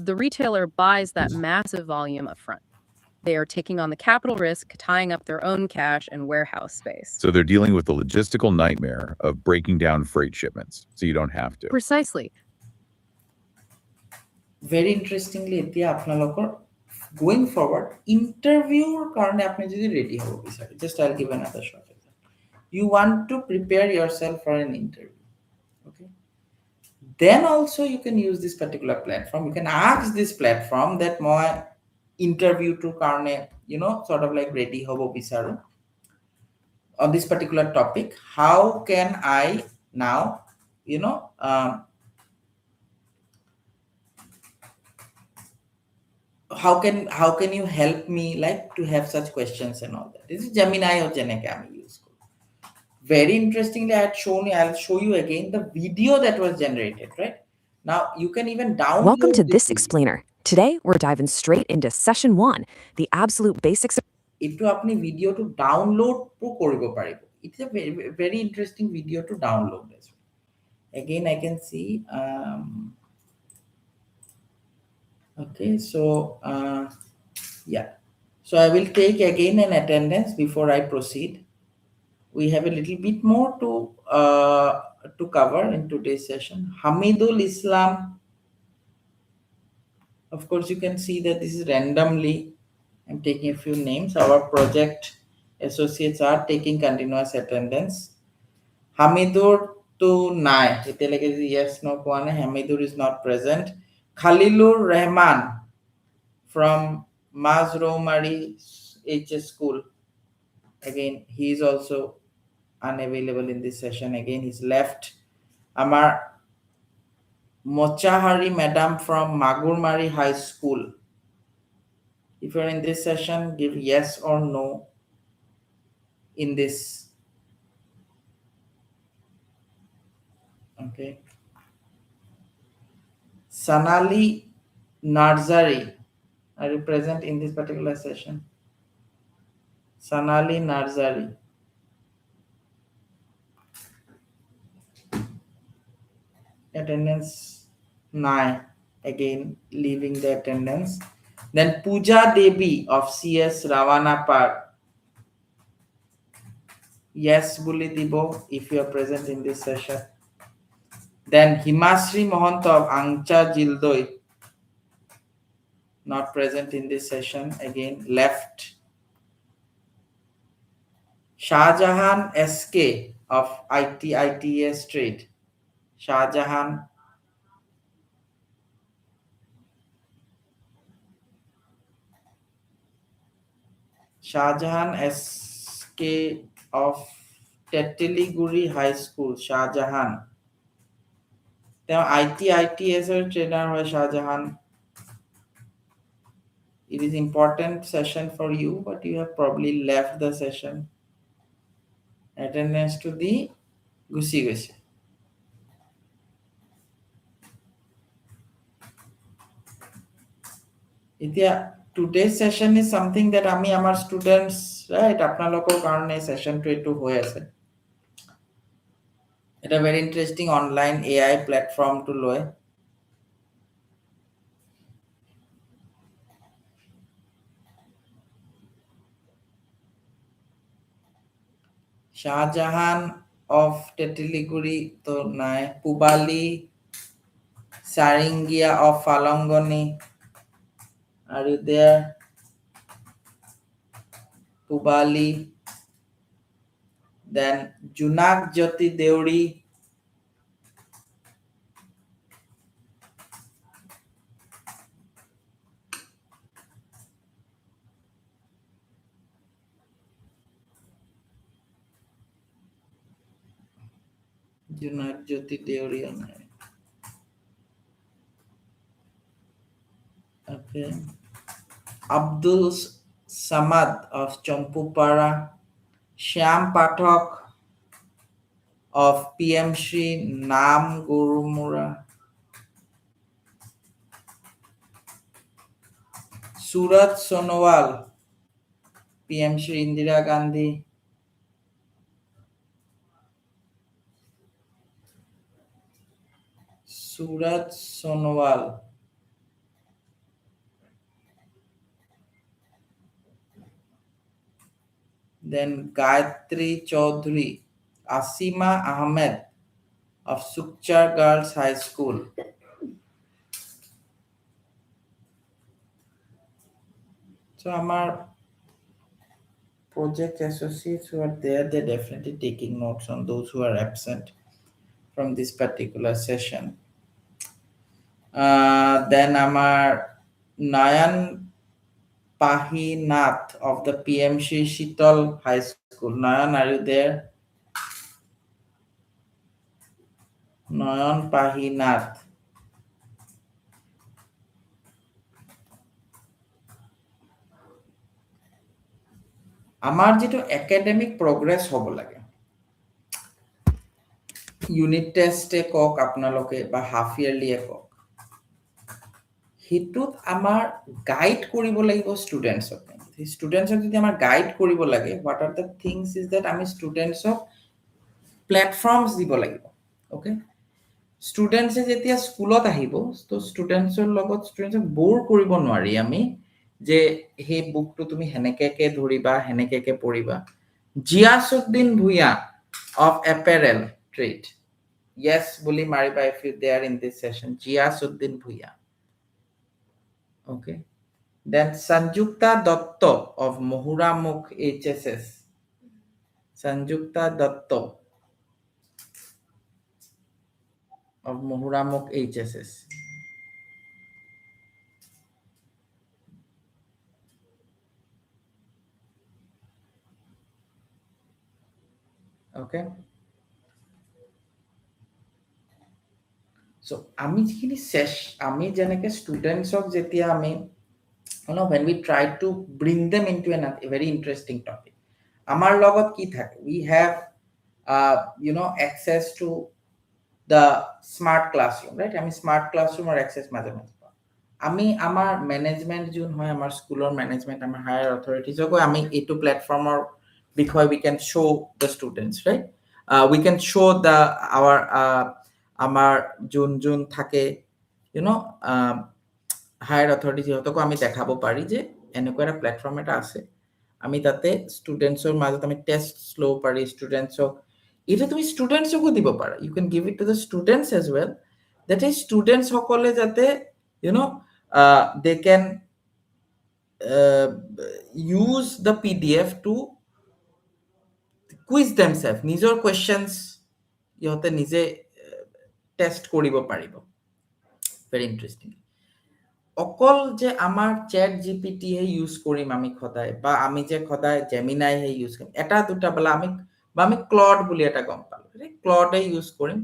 the retailer buys that massive volume up front. They are taking on the capital risk, tying up their own cash and warehouse space. So they're dealing with the logistical nightmare of breaking down freight shipments, so you don't have to. Precisely. Very interestingly, এতিয়া আপোনালোকৰ going forward interview karone apni jodi ready hobo bisare, just I'll give another short example. You want to prepare yourself for an interview, okay? Then also you can use this particular platform. You can ask this platform that moi interview to karone, sort of like ready hobo bisaru on this particular topic. How can I now, how can you help me, like, to have such questions and all that? This is Gemini or Genec I use. Very interestingly, I'll show you again the video that was generated, right? Now you can even download. Welcome to this explainer. Today we're diving straight into session 1, the absolute basics of Itu apni video to download to koribo paribo. It's a very, very interesting video to download as well. Again, I can see okay, so yeah, so I will take again an attendance before I proceed. We have a little bit more to cover in today's session. Hamidul Islam, of course you can see that this is randomly, I'm taking a few names. Our project associates are taking continuous attendance. Hamidur to nai, yes, no kwane. Hamidur is not present. Khalilur Rahman from Mazromari HS School, again he is also unavailable in this session. Again he's left. Amar Mochahari madam from Magurmari High School, if you're in this session, give yes or no in this. Okay. Sanali Narzari, are you present in this particular session? Sanali Narzari. Attendance 9, again leaving the attendance. Then Pooja Devi of CS Ravana Park. Yes Buli Dibo if you are present in this session. Then Himasri Mohant of Angcha Jildoi, not present in this session, again left. Shahjahan SK of ITA Street. Shahjahan. Shahjahan SK of Tetiliguri High School. Shahjahan. Now ITS trainer was Shahjahan. It is important session for you, but you have probably left the session. Attendance to the Gusi Gusi. Itya, today's session is something that ami amar students, right? Apnalokor karone session to etu hoye ase. It's a very interesting online AI platform to loy. Shahjahan of Tetiliguri to nai. Pubali Saringia of Falangoni. Are you there? Pubali. Then Junak Jyoti Deuri. Junak Jyoti Deuri. Okay. Abdul Samad of Champupara. Shyam Pathak of PM Shri Nam Gurumura. Surat Sonowal, PM Shri Indira Gandhi. Surat Sonowal. Then Gayatri Chaudhary, Asima Ahmed of Sukchar Girls High School. So our project associates who are there, they're definitely taking notes on those who are absent from this particular session. Then our Nayan Pahinath of the PM Shri Shitol High School. Nayan, are you there? Nayan Pahinath. আমাৰ যেটো academic progress হব লাগে unit টেস্টে cock আপোনালোকে বা half yearly cock হিতুত আমাৰ guide কৰিব লাগিব স্টুডেন্টসক স্টুডেন্টসক যদি আমাৰ গাইড কৰিব লাগে what are the things is that আমি স্টুডেন্টসক প্ল্যাটফর্মস দিব লাগিব ওকে স্টুডেন্টসে যেতিয়া স্কুলত আহিব তো স্টুডেন্টসৰ লগত স্টুডেন্টসক বোৰ কৰিব নোৱাৰি আমি যে হে বুকটো তুমি হেনেকেকে ধৰিবা হেনেকেকে পঢ়িবা Giasuddin Bhuiyan of apparel trade yes বুলি মাৰিবা if you there in this session Giasuddin Bhuiyan okay then Sanjukta Dotto of Mohuramukh HSS Sanjukta Dotto of Mohuramukh HSS okay so আমি যিখিনি আমি যেনেকে স্টুডেন্টসক যেতিয়া আমি you know when we try to bring them into a very interesting topic amar logot ki thake we have you know access to the smart classroom right ami smart classroom or access maje ami amar management jun hoy amar school or management amar higher authorities ko ami etu platform or because we can show the students right we can show the our amar jun thake you know higher authority হতকো আমি দেখাবো পারি যে এনেকুৱা এটা platform এটা আছে আমি তাতে ষ্টুডেণ্টছৰ মাজত আমি টেষ্ট ল'ব পাৰি ষ্টুডেণ্টছক এটা তুমি ষ্টুডেণ্টছকো দিব পাৰা ইউ কেন give it to the students age well that এই ষ্টুডেণ্টছসকলে যাতে দে কেন use the PDF to quiz themselves নিজৰ questions ইহঁতে নিজে টেষ্ট কৰিব পাৰিব very interesting অকল যে আমাৰ চ্যাট জিপিটি হে ইউজ কৰিম আমি খদায় বা আমি যে খদায় জেমিনাই হে ইউজ কৰিম এটা দুটা বলা আমি ক্লড বুলি এটা গম পালো ক্লডে ইউজ কৰিম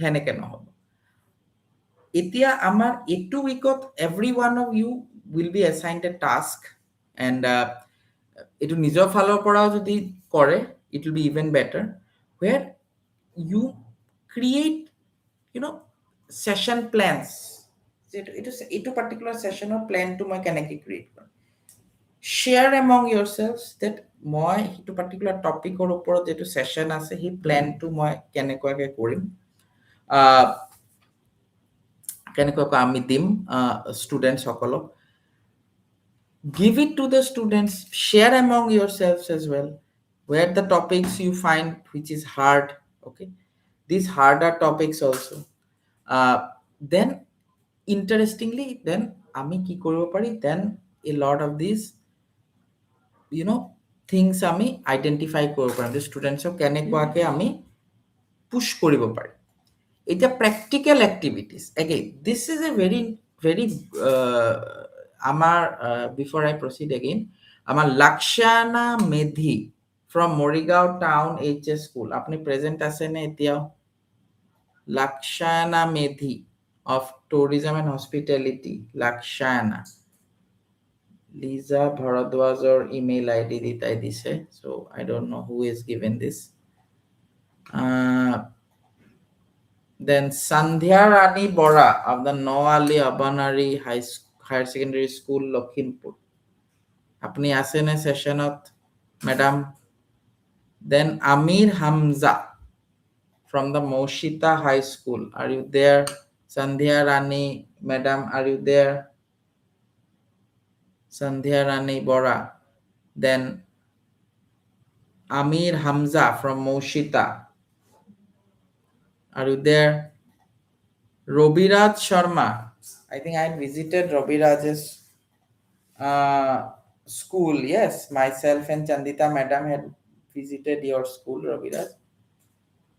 হেনেকে নহব এতিয়া আমাৰ এটো উইকত every one of you will be assigned a task and etu nijor falor porao jodi kore it will be even better where you create session plans etu particular session or plan to moi keneke create korim share among yourselves that moi etu particular topic or upor jetu session ase he plan to moi kenekake korim kenekake ami dim students hokolok give it to the students share among yourselves as well where the topics you find which is hard okay these harder topics also then interestingly then ami ki koribo pari then a lot of these things ami identify koribo pari the students ok kenekuake ami push koribo pari এটা practical activities again this is a very before I proceed again amar Lakshana Medhi from Morigao town HS school apni present ase ne etia Lakshana Medhi of tourism and hospitality Lakshana Lisa Bharadwajor email ID ditai dise so I don't know who is given this then Sandhya Rani Bora of the Noali Abanari Higher Secondary School, Lakhimpur. Apni asene sessionot, madam. Then Amir Hamza from the Moshita High School. Are you there? Sandhya Rani, madam, are you there? Sandhya Rani Bora. Then Amir Hamza from Moshita. Are you there? Robiraj Sharma. I think I visited Robiraj's school. Yes, myself and Chandita madam had visited your school, Robiraj.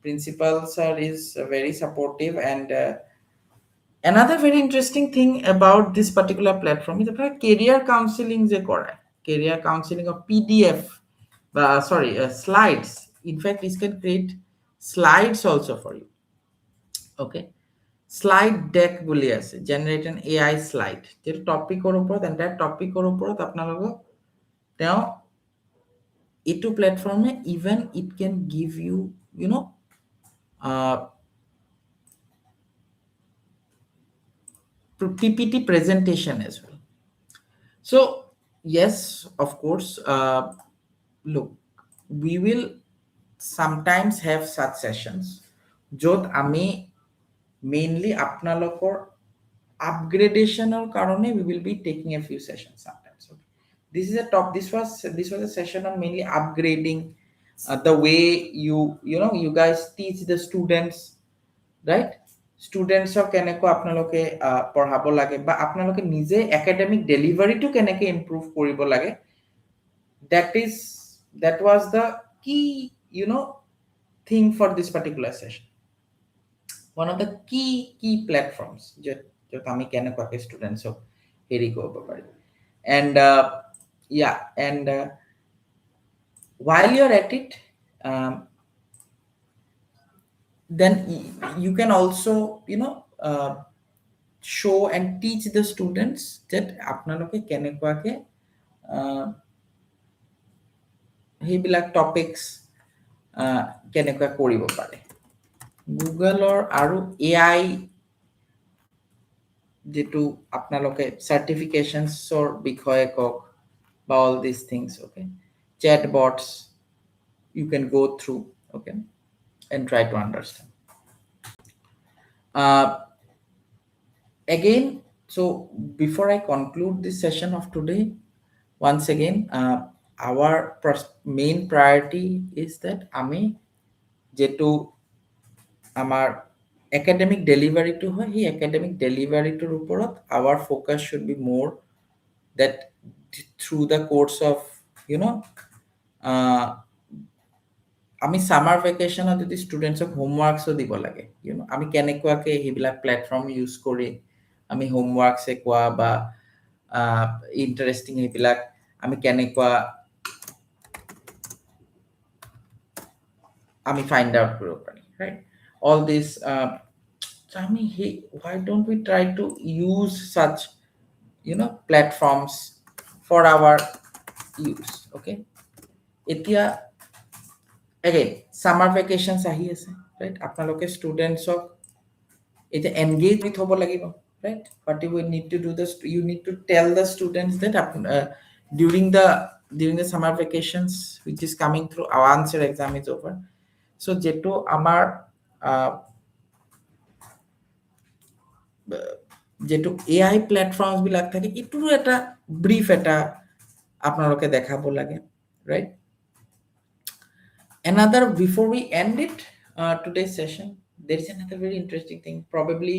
Principal sir is very supportive and another very interesting thing about this particular platform is about career counseling je koray career counseling of PDF slides in fact it can create slides also for you okay slide deck বুলি আছে generate an AI slide যেটো টপিকৰ ওপৰত entire টপিকৰ ওপৰত আপোনালোকক তেও এটো প্ল্যাটফর্মে even it can give you PPT presentation as well so yes of course look we will sometimes have such sessions jot ami mainly apnalokor upgradation or karone we will be taking a few sessions sometimes okay this was a session on mainly upgrading the way you guys teach the students right students or keneko apnaloke porhabo lage ba apnaloke nije academic delivery to keneke improve koribo lage that was the key thing for this particular session one of the key platforms jot ami keneko students of heri koribo pari and yeah and while you're at it then you can also show and teach the students that apnaloke kenekuake hebilak topics kenekua koribo pare Google or aru AI যেটো apnaloke certifications or bikhoye kok ba all these things okay chatbots you can go through okay and try to understand again so before I conclude this session of today once again our main priority is that আমি যেটো আমাৰ academic delivery to হয় সেই academic delivery টোৰ ওপৰত our focus should be more that through the course of you know আমি summer ভেকেশনত যদি ষ্টুডেন্টছক হোমৱৰ্কছো দিব লাগে আমি কেনেকুৱাকে সেইবিলাক প্লেটফৰ্ম ইউজ কৰি আমি হোমৱৰ্কছে কোৱা বা ইণ্টাৰেষ্টিং সেইবিলাক আমি কেনেকুৱা আমি ফাইন্ড আউট কৰিব পাৰি ৰাইট অল দিস আমি why don't we try to use such platforms for our use okay এতিয়া again summer vacations ahi ase right apnaloke students ok eta engage with hobo lagibo right what you will need to do this you need to tell the students that during the summer vacations which is coming through once your exam is over so jeto amar যেটো AI platforms বিলাক থাকে ইটোৰ এটা brief এটা আপোনালোকে দেখাব লাগে right another before we end it today's session there is another very interesting thing probably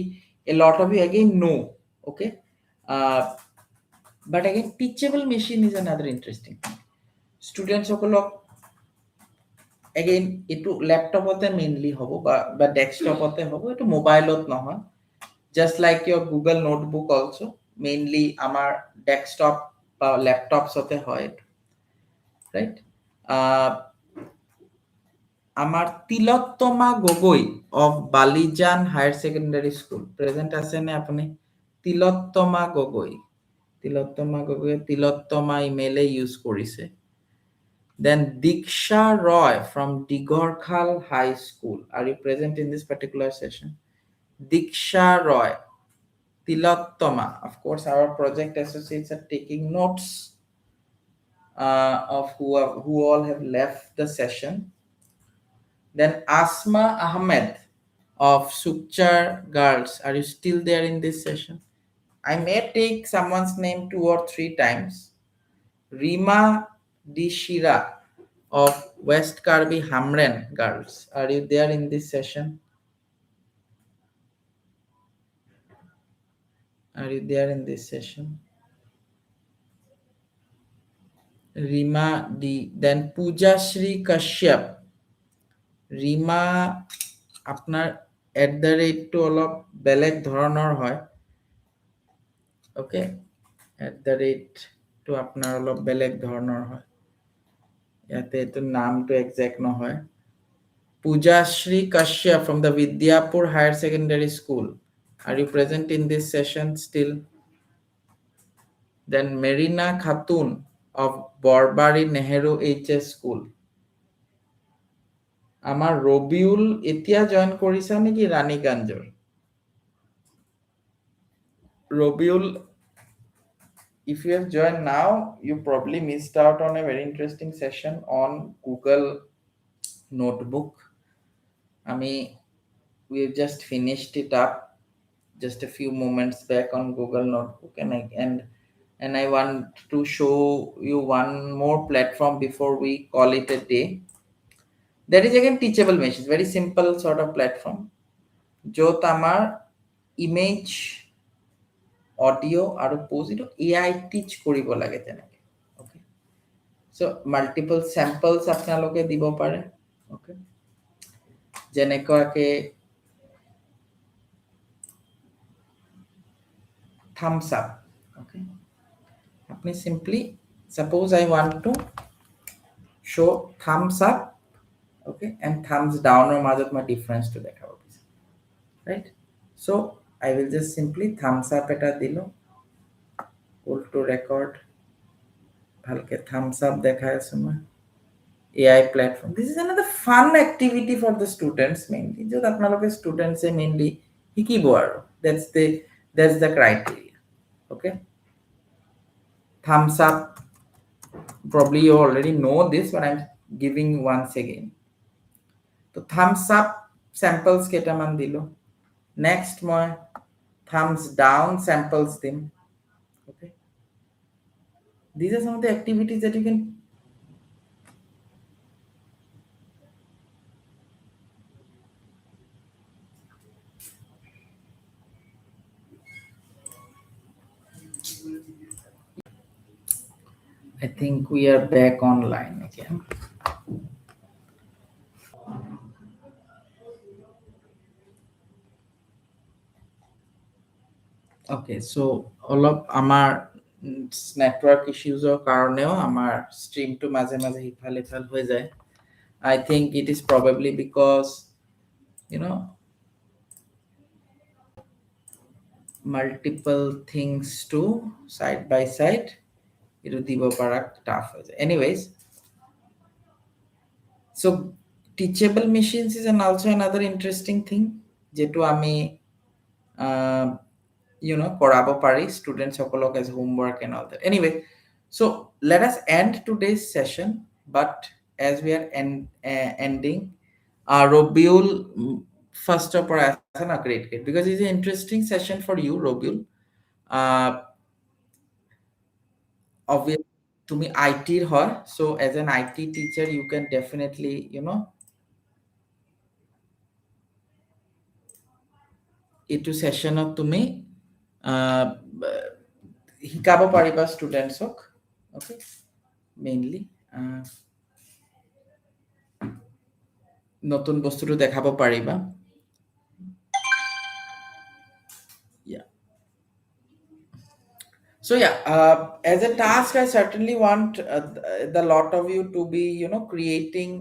a lot of you again know okay but again teachable machine is another interesting thing students okolok again etu laptop ote mainly hobo ba desktop ote hobo etu mobile ot nohoy just like your Google Notebook also mainly our desktop laptops hote hoy right আমার তিলোত্তমা Gogoi of Balijan Higher Secondary School present আছে নে আপনি তিলোত্তমা গগৈ তিলোত্তমা ইমেইলে use কৰিছে then Diksha Roy from Digorkhal High School are you present in this particular session Diksha Roy Tilottama of course our project associates are taking notes of who all have left the session then Asma Ahmed of Sukchar Girls are you still there in this session I may take someone's name 2 or 3 times Rima Dishira of West Karbi Hamren Girls are you there in this session are you there in this session Rima D then Pooja Shri Kashyap Rima আপনার @ টো অলপ বেলেগ ধৰণৰ হয় ওকে @ টো আপনার অলপ বেলেগ ধৰণৰ হয় ইয়াতে এটো নামটো এক্সাক্ট নহয় Pujashri Kashyap from the Vidyapur Higher Secondary School are you present in this session still then Marina Khatun of Borbari Nehru HS School আমার রবিউল এতিয়া জয়েন কৰিছা নেকি রানীগঞ্জৰ Robiul, if you have joined now, you probably missed out on a very interesting session on Google Notebook. We have just finished it up just a few moments back on Google Notebook, and I want to show you one more platform before we call it a day. That is again teachable machines, very simple sort of platform. Jot amar image audio আৰু post AI teach কৰিব লাগে তেনেকে okay so multiple samples আপোনালোকে দিব পাৰে okay যেনেকৈ thumbs up okay আপনি simply suppose I want to show thumbs up okay and thumbs down or মাজত মই difference to দেখাব right so I will just simply thumbs up eta dilo pull to record bhalke thumbs up dekhai asu moi AI platform this is another fun activity for the students mainly jod apnaloke students e mainly hikibo aru that's the criteria okay thumbs up probably you already know this but I'm giving once again to thumbs up samples ketaman dilo next moi thumbs down samples dim okay these are some of the activities that you can I think we are back online again. Okay, so অলপ আমাৰ network ইছ্যুজৰ কাৰণেও আমাৰ ষ্ট্ৰীমটো মাজে মাজে ইফাল ইফাল হৈ যায়. I think it is probably because, you know, multiple things to side by side. It will দিব পাৰা tough হৈ যায়. Anyways, so teachable machines is also another interesting thing যেটো আমি কৰাব পাৰি students সকলক as homework and all that. Anyway, so let us end today's session, but as we are ending, Robiul first of all as a great because it's an interesting session for you, Robiul. Obviously তুমি IT হয়, so as an IT teacher you can definitely এইটো সেশনত তুমি শিকাব পাৰিবা ষ্টুডেন্টছক, okay, mainly নতুন বস্তুটো দেখাব পাৰিবা. Yeah. So yeah, as a task, I certainly want the lot of you to be, creating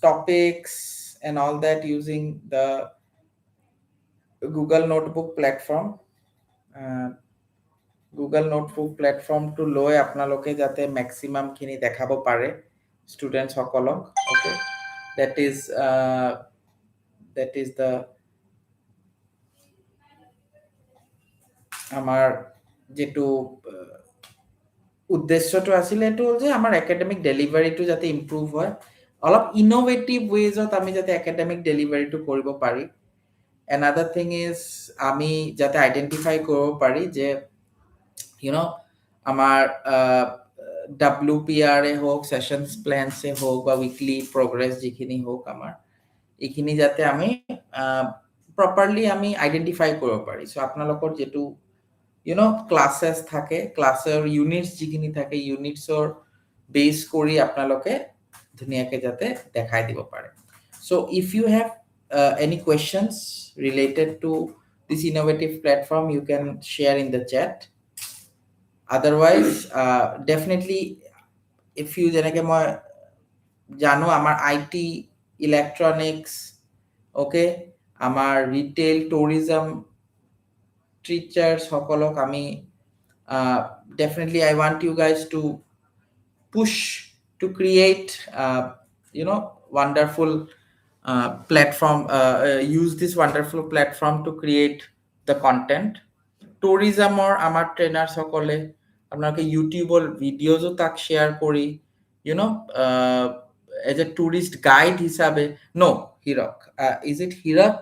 topics and all that using the Google Notebook platform. Google Notebook platform to লৈ আপোনালোকে যাতে maximum খিনি দেখাব পাৰে students সকলক, okay, that is the আমাৰ যেটো উদ্দেশ্যটো আছিল এটো যে আমাৰ একাডেমিক ডেলিভাৰীটো যাতে ইমপ্ৰুভ হয়, অলপ ইনোভেটিভ ওয়েজত আমি যাতে একাডেমিক ডেলিভাৰীটো কৰিব পাৰি. Another thing is আমি যাতে আইডেন্টিফাই কৰিব পাৰি যে আমাৰ WPR হোক, সেশনস প্ল্যানস হোক বা উইকলি প্রগ্রেস যিখিনি হোক আমাৰ এইখিনি যাতে আমি প্রপারলি আমি আইডেন্টিফাই কৰিব পাৰি. সো আপোনালোকৰ যেটো ক্লাসেস থাকে, ক্লাসৰ ইউনিটস যিখিনি থাকে, ইউনিটসৰ বেস কৰি আপোনালোকে ধুনিয়াকে যাতে দেখাই দিব পাৰে. So if you have any questions related to this innovative platform, you can share in the chat. Otherwise, definitely if you যেনেকে মই জানো আমাৰ IT, electronics, okay, আমাৰ retail, tourism teachers সকলক আমি definitely I want you guys to push to create wonderful platform, use this wonderful platform to create the content. Tourism or আমার trainers সকলে আপনাকে ইউটিউবৰ ভিডিওজও তাক শেয়ার করি, as a tourist guide হিসাবে. No, Hirok, is it Hirok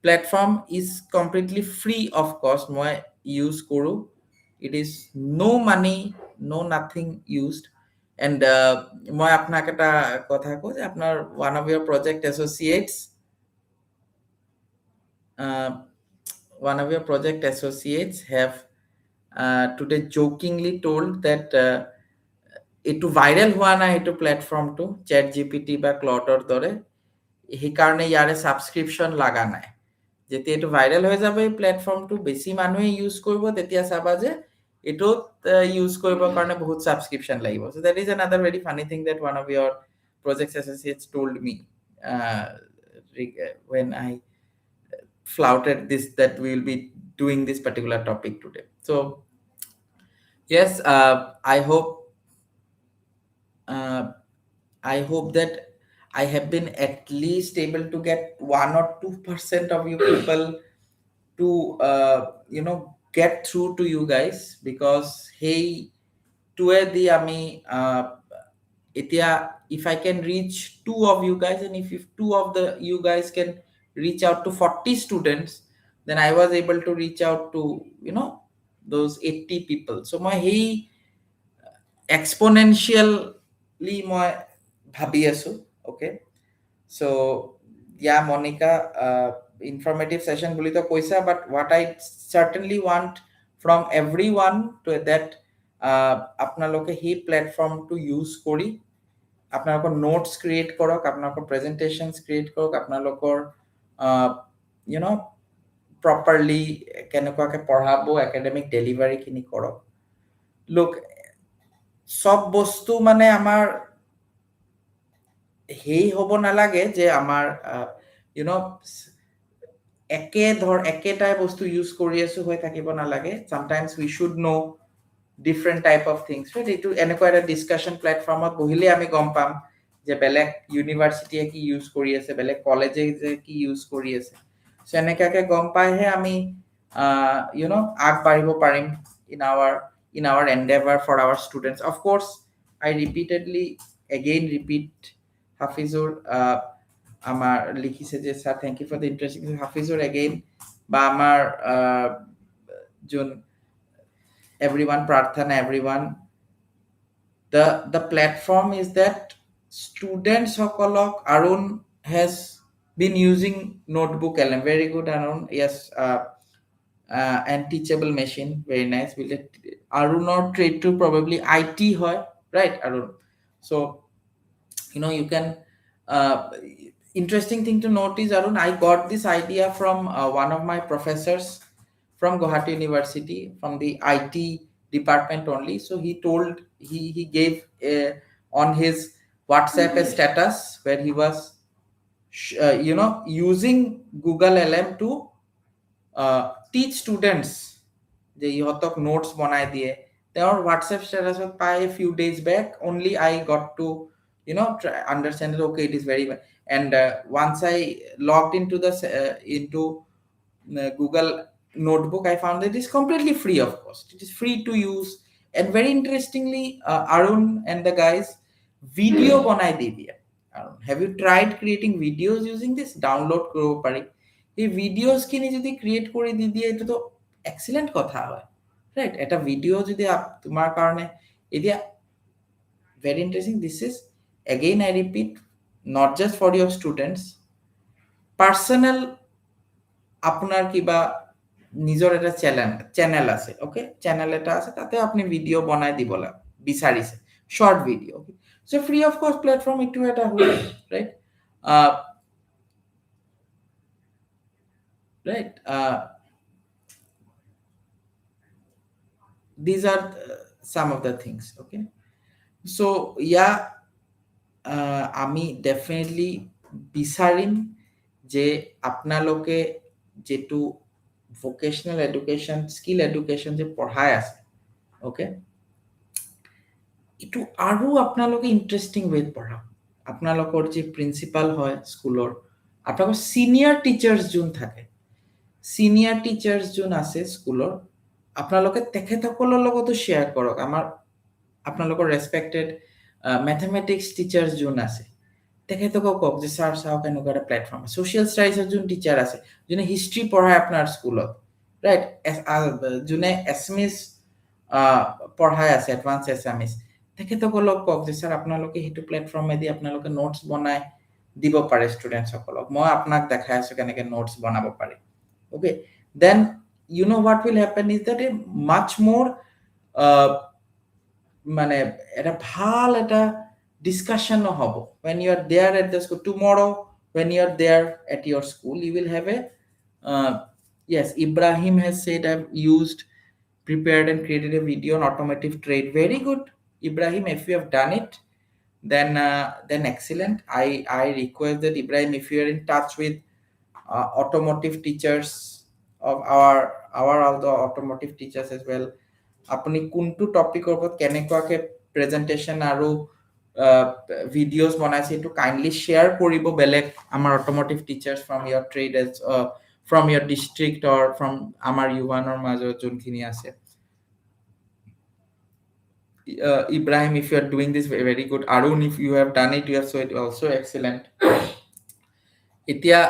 platform is completely free of cost. মই use কৰো, it is no money, no nothing used. And মই আপনাকে এটা কথা কওঁ যে আপনার one of your project associates have today jokingly told that এটো ভাইরাল হোৱা নাই এটো প্ল্যাটফর্মটো চ্যাট জিপিটি বা ক্লডৰ দৰে, এই কাৰণে ইয়াৰে সাবস্ক্রিপশন লাগা নাই. যেতিয়া এটো ভাইরাল হৈ যাব এই প্ল্যাটফর্মটো বেছি মানুহে ইউজ কৰিব, তেতিয়া চাবা যে এটো ইউজ কৰিবৰ কাৰণে বহুত সাবস্ক্রিপশন লাগিব. So that is another very funny thing that one of your project associates told me when I flouted this that we will be doing this particular topic today. So yes, I hope that I have been at least able to get 1 or 2% of you people to get through to you guys, because hey towardi ami etia if I can reach 2 of you guys, and if 2 of you guys can reach out to 40 students, then I was able to reach out to those 80 people. So my hey exponentially মই ভাবি আছো, okay. So yeah, Monica, informative session বুলি তো কৈছা, but what I certainly want from everyone to that আপোনালোকে সেই প্লেটফৰ্মটো use কৰি আপোনালোকৰ notes create কৰক, আপোনালোকৰ প্ৰেজেণ্টেশ্যনছ ক্ৰিয়েট কৰক, আপোনালোকৰ প্ৰপাৰলি কেনেকুৱাকৈ পঢ়াব, একাডেমিক ডেলিভাৰীখিনি কৰক। লোক চব বস্তু মানে আমাৰ সেই হ'ব নালাগে যে আমাৰ একেটাই বস্তু ইউজ কৰি আছো হৈ থাকিব নালাগে। Sometimes we should know different type of things, right? এইটো এনেকুৱা এটা ডিছকাশ্যন প্লেটফৰ্মত বহিলে আমি গম পাম যে বেলেগ ইউনিভাৰ্চিটিয়ে কি ইউজ কৰি আছে, বেলেগ কলেজে যে কি ইউজ কৰি আছে। চ' এনেকুৱাকৈ গম পাইহে আমি আগবাঢ়িব পাৰিম in our endeavor for our students. Of course, I repeatedly again repeat Hafizur আমার লিখিছে যে sir thank you for the interesting Hafizur again বা আমার যোন everyone প্রার্থনা everyone the platform is that students সকলক Arun has been using notebook LM. Very good, Arun. Yes, and teachable machine, very nice. Will it Arun or trade to probably IT hoy, right, Arun? So you can interesting thing to note is, Arun, I got this idea from one of my professors from Guwahati University, from the IT department only. So he told, he gave on his WhatsApp a status where he was using Google LM to teach students যে ইহঁতক notes বনাই দিয়ে। তেওঁৰ WhatsApp status by a few days back only I got to understand that okay, it is very well. And once I logged into the Google Notebook, I found that it is completely free of cost. It is free to use, and very interestingly, Arun and the guys video banai di diye. Arun, have you tried creating videos using this? Download koro pari. এই videos খিনি যদি create করে দি দিয়ে, এটা তো excellent কথা হয়, right? এটা ভিডিও যদি তোমার কারণে এতিয়া very interesting. This is again, I repeat, not just for your students, personal আপনার কিবা নিজৰ এটা চ্যানেল আছে, ওকে, চ্যানেল এটা আছে, তাতে আপনি ভিডিও বনাই দিব বিচাৰিছে, short video, okay. So free of cost platform একটু এটা হল, right? Right, these are some of the things, okay. So yeah, আমি definitely বিচাৰিম যে আপোনালোকে যেটো ভোকেশনাল এডুকেশন, স্কিল এডুকেশন যে পঢ়াই আছে, ওকে, ইটো আৰু আপোনালোকে ইন্টারেস্টিং ওয়েত পঢ়াওক। আপোনালোকৰ যে প্ৰিন্সিপাল হয় স্কুলৰ, আপোনালোকৰ সিনিয়ৰ টিচাৰ্স যোন থাকে, সিনিয়র টিচার্স যোন আছে স্কুলৰ, আপোনালোকে তেখেতসকলৰ লগতো শেয়াৰ কৰক। আপোনালোকৰ ৰেসপেক্টেড ম্যাথমেটিক্স টিচার্স যোন আছে, তেখেতকো কওক যে স্যার চাওক এনেকুৱা এটা প্ল্যাটফর্ম। সোশ্যাল স্টাডিজৰ যোন টিচাৰ আছে, যোনে হিষ্ট্ৰী পঢ়ায় আপোনাৰ স্কুলত, ৰাইট, যোনে এছমিছ পঢ়াই আছে, এডভান্স এছামিছ, তেখেতসকলক কওক যে স্যার আপোনালোকে সেইটো প্ল্যাটফৰ্মেদি আপোনালোকে নোটছ বনাই দিব পাৰে ষ্টুডেণ্টসকলক। মই আপোনাক দেখাই আছো কেনেকৈ নোটছ বনাব পাৰি, okay. Then what will happen is that a much more মানে এটা ভাল এটা discussion হব when you are there at the school. Tomorrow when you are there at your school, you will have a yes, Ibrahim has said I've prepared and created a video on automotive trade. Very good, Ibrahim. If you have done it, then excellent. I request that, Ibrahim, if you are in touch with automotive teachers of our also automotive teachers as well, আপুনি কোনটো টপিকৰ ওপৰত কেনেকুৱাকে presentation আৰু videos বনাইছে এটো kindly share কৰিব বেলেগ আমাৰ automotive teachers from your trade from your district or from আমাৰ ইউৱানৰ মাজত যোনখিনি আছে। Ibrahim, if you are doing this, very good. Arun, if you have done it, you are so it also excellent. এতিয়া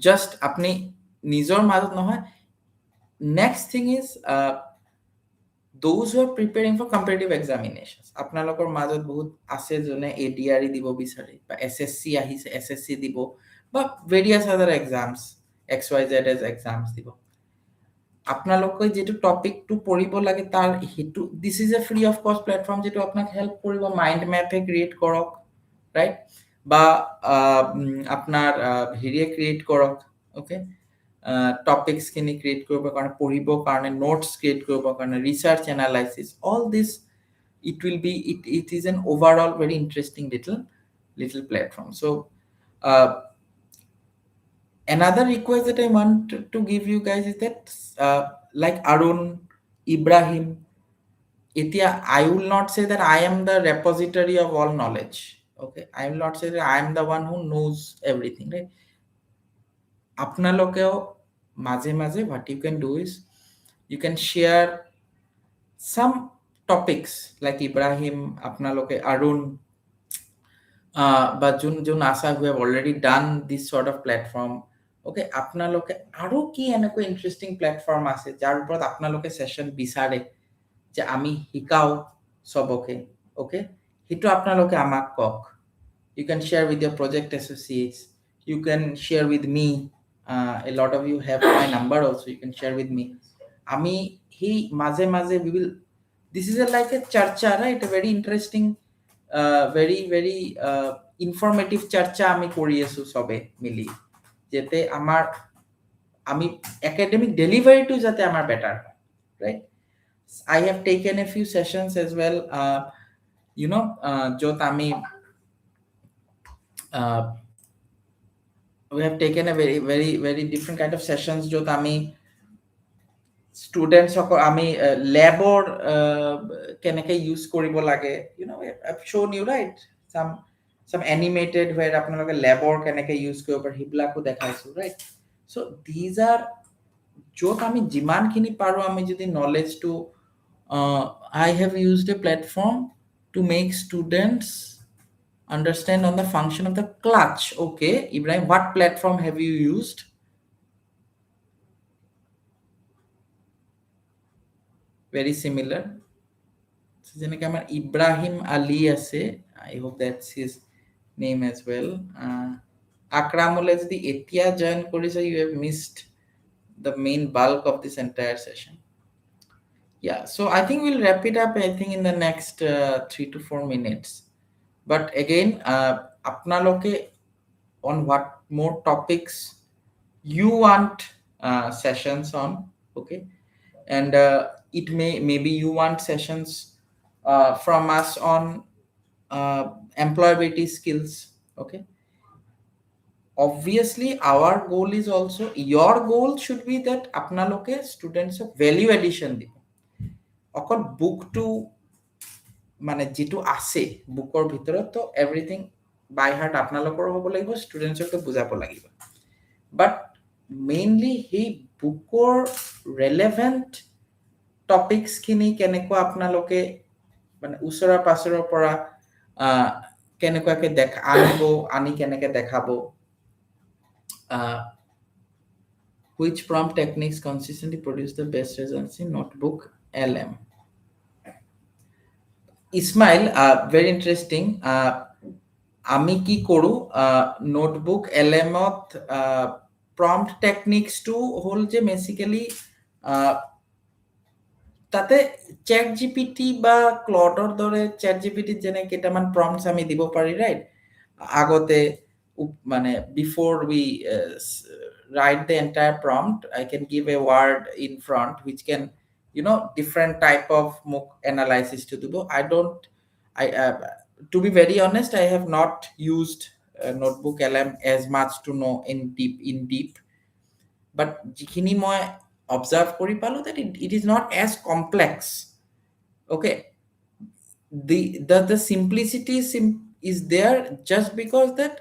just আপনি নিজৰ মাজত নহয়, next thing is those who are preparing for competitive examinations, আপোনালোকৰ মাজত বহুত আছে যোনে ADRE দিব বিচাৰে বা SSC আহিছে, SSC দিব বা various other exams, XYZ as exams দিব। আপোনালোকে যেটো টপিকটো পঢ়িব লাগে তাৰ হেতু this is a free of কষ্ট প্লেটফৰ্ম যেটো আপোনাক হেল্প কৰিব মাইন্ড মেপে ক্ৰিয়েট কৰক ৰাইট বা আপোনাৰ হেৰিয়ে ক্ৰিয়েট কৰক ওকে topics খিনি ক্ৰিয়েট কৰিব কাৰণে পঢ়িব কাৰণে নোটস ক্ৰিয়েট কৰিব কাৰণে research analysis all this it is an overall very interesting little platform. So another request that I want to give you guys is that like Arun, Ibrahim, Itia, I will not say that I am the repository of all knowledge. Okay, I will not say that I am the one who knows everything, right? Apnalokeও মাঝে মাঝে what you can do is you can share some topics like Ibrahim, apnaloke Arun, but Jun Asa who have already done this sort of platform. Okay, apnaloke aro ki eneko interesting platform ase jar upor apnaloke session bisare je ami hikao soboke. Okay, hito apnaloke amak kok. You can share with your project associates. You can share with me. A lot of you have my number also. You can share with me. Ami he maze we will. This is like a charcha, right? A very interesting, very informative charcha ami kori asu sobe mili. Jete amar ami academic delivery to jate amar better, right? I have taken a few sessions as well. Jot ami. We have taken a very different kind of sessions jot ami students ami labor keneke use koribo lage, I've shown you, right? Some animated where apnaloke labor keneke use koribo hiblako dekhaisu, right? So these are jot ami jiman khini paru ami jodi knowledge to I have used a platform to make students understand on the function of the clutch. Okay, Ibrahim, what platform have you used? Very similar. So jeneke amar Ibrahim Ali ase, I hope that's his name as well. Akramul as the etia join korise, you have missed the main bulk of this entire session. Yeah, so I think we'll wrap it up, I think, in the next 3 to 4 minutes. But again, apnaloke on what more topics you want sessions on, okay? And it maybe you want sessions from us on employability skills, okay? Obviously our goal is also, your goal should be that apnaloke students of value addition dibo okol book to মানে যেটো আছে বুকৰ ভিতৰত তো everything by heart আপোনালোকৰ হ'ব লাগিব, ষ্টুডেন্টছক বুজাব লাগিব, বাট মেইনলি সেই বুকৰ ৰেলেভেন্ট টপিকস খিনি কেনেকুৱা আপোনালোকে মানে উচৰা পাছৰৰ পৰা কেনেকুৱাকে আনি কেনেকে দেখাব, which prompt techniques consistently produce the best results in notebook LM. Ismail, very interesting. আমি কি কৰো নোটবুক এলএমত prompt techniques to হল যে বেসিক্যালি তাতে চ্যাট জিপিটি বা ক্লডৰ দৰে চ্যাট জিপিটি যেনে কেইটামান prompts আমি দিব পাৰি, ৰাইট? আগতে মানে before we write the entire prompt, I can give a word in front which can different type of analysis to do. To be very honest, I have not used notebook LM as much to know in deep, but jikhini moi observe kori palo that it is not as complex. Okay, the simplicity is there just because that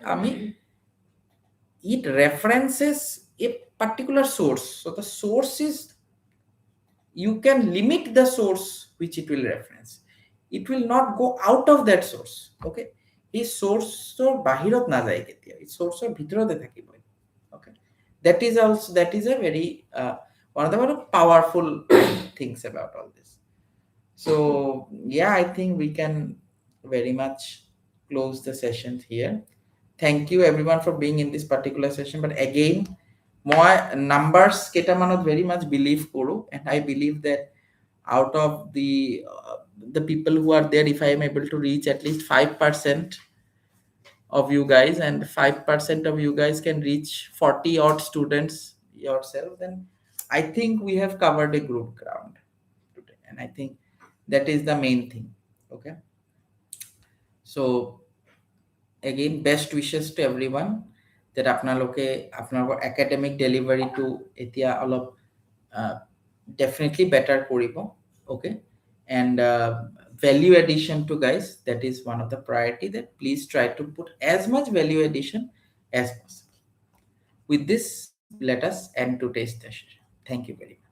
it references a particular source. So the source is, you can limit the source which it will reference. It will not go out of that source. Okay, এই sourceৰ বাহিৰত না যায় কেতিয়া, এই sourceৰ ভিতৰতে থাকিব। Okay, that is a very one of the very powerful things about all this. So yeah, I think we can very much close the session here. Thank you everyone for being in this particular session, but again মই numbers কেইটামানত very much believe কৰো, and I believe that out of the people who are there, if I am able to reach at least 5% of you guys, and 5% of you guys can reach 40 odd students yourself, then I think we have covered a good ground today, and I think that is the main thing. Okay, so again, best wishes to everyone, that আপোনালোকে আপোনালোকৰ academic delivery to এতিয়া অলপ definitely better কৰিব. Okay, and value addition to guys, that is one of the priority, that please try to put as much value addition as possible. With this, let us end today's session. Thank you very much.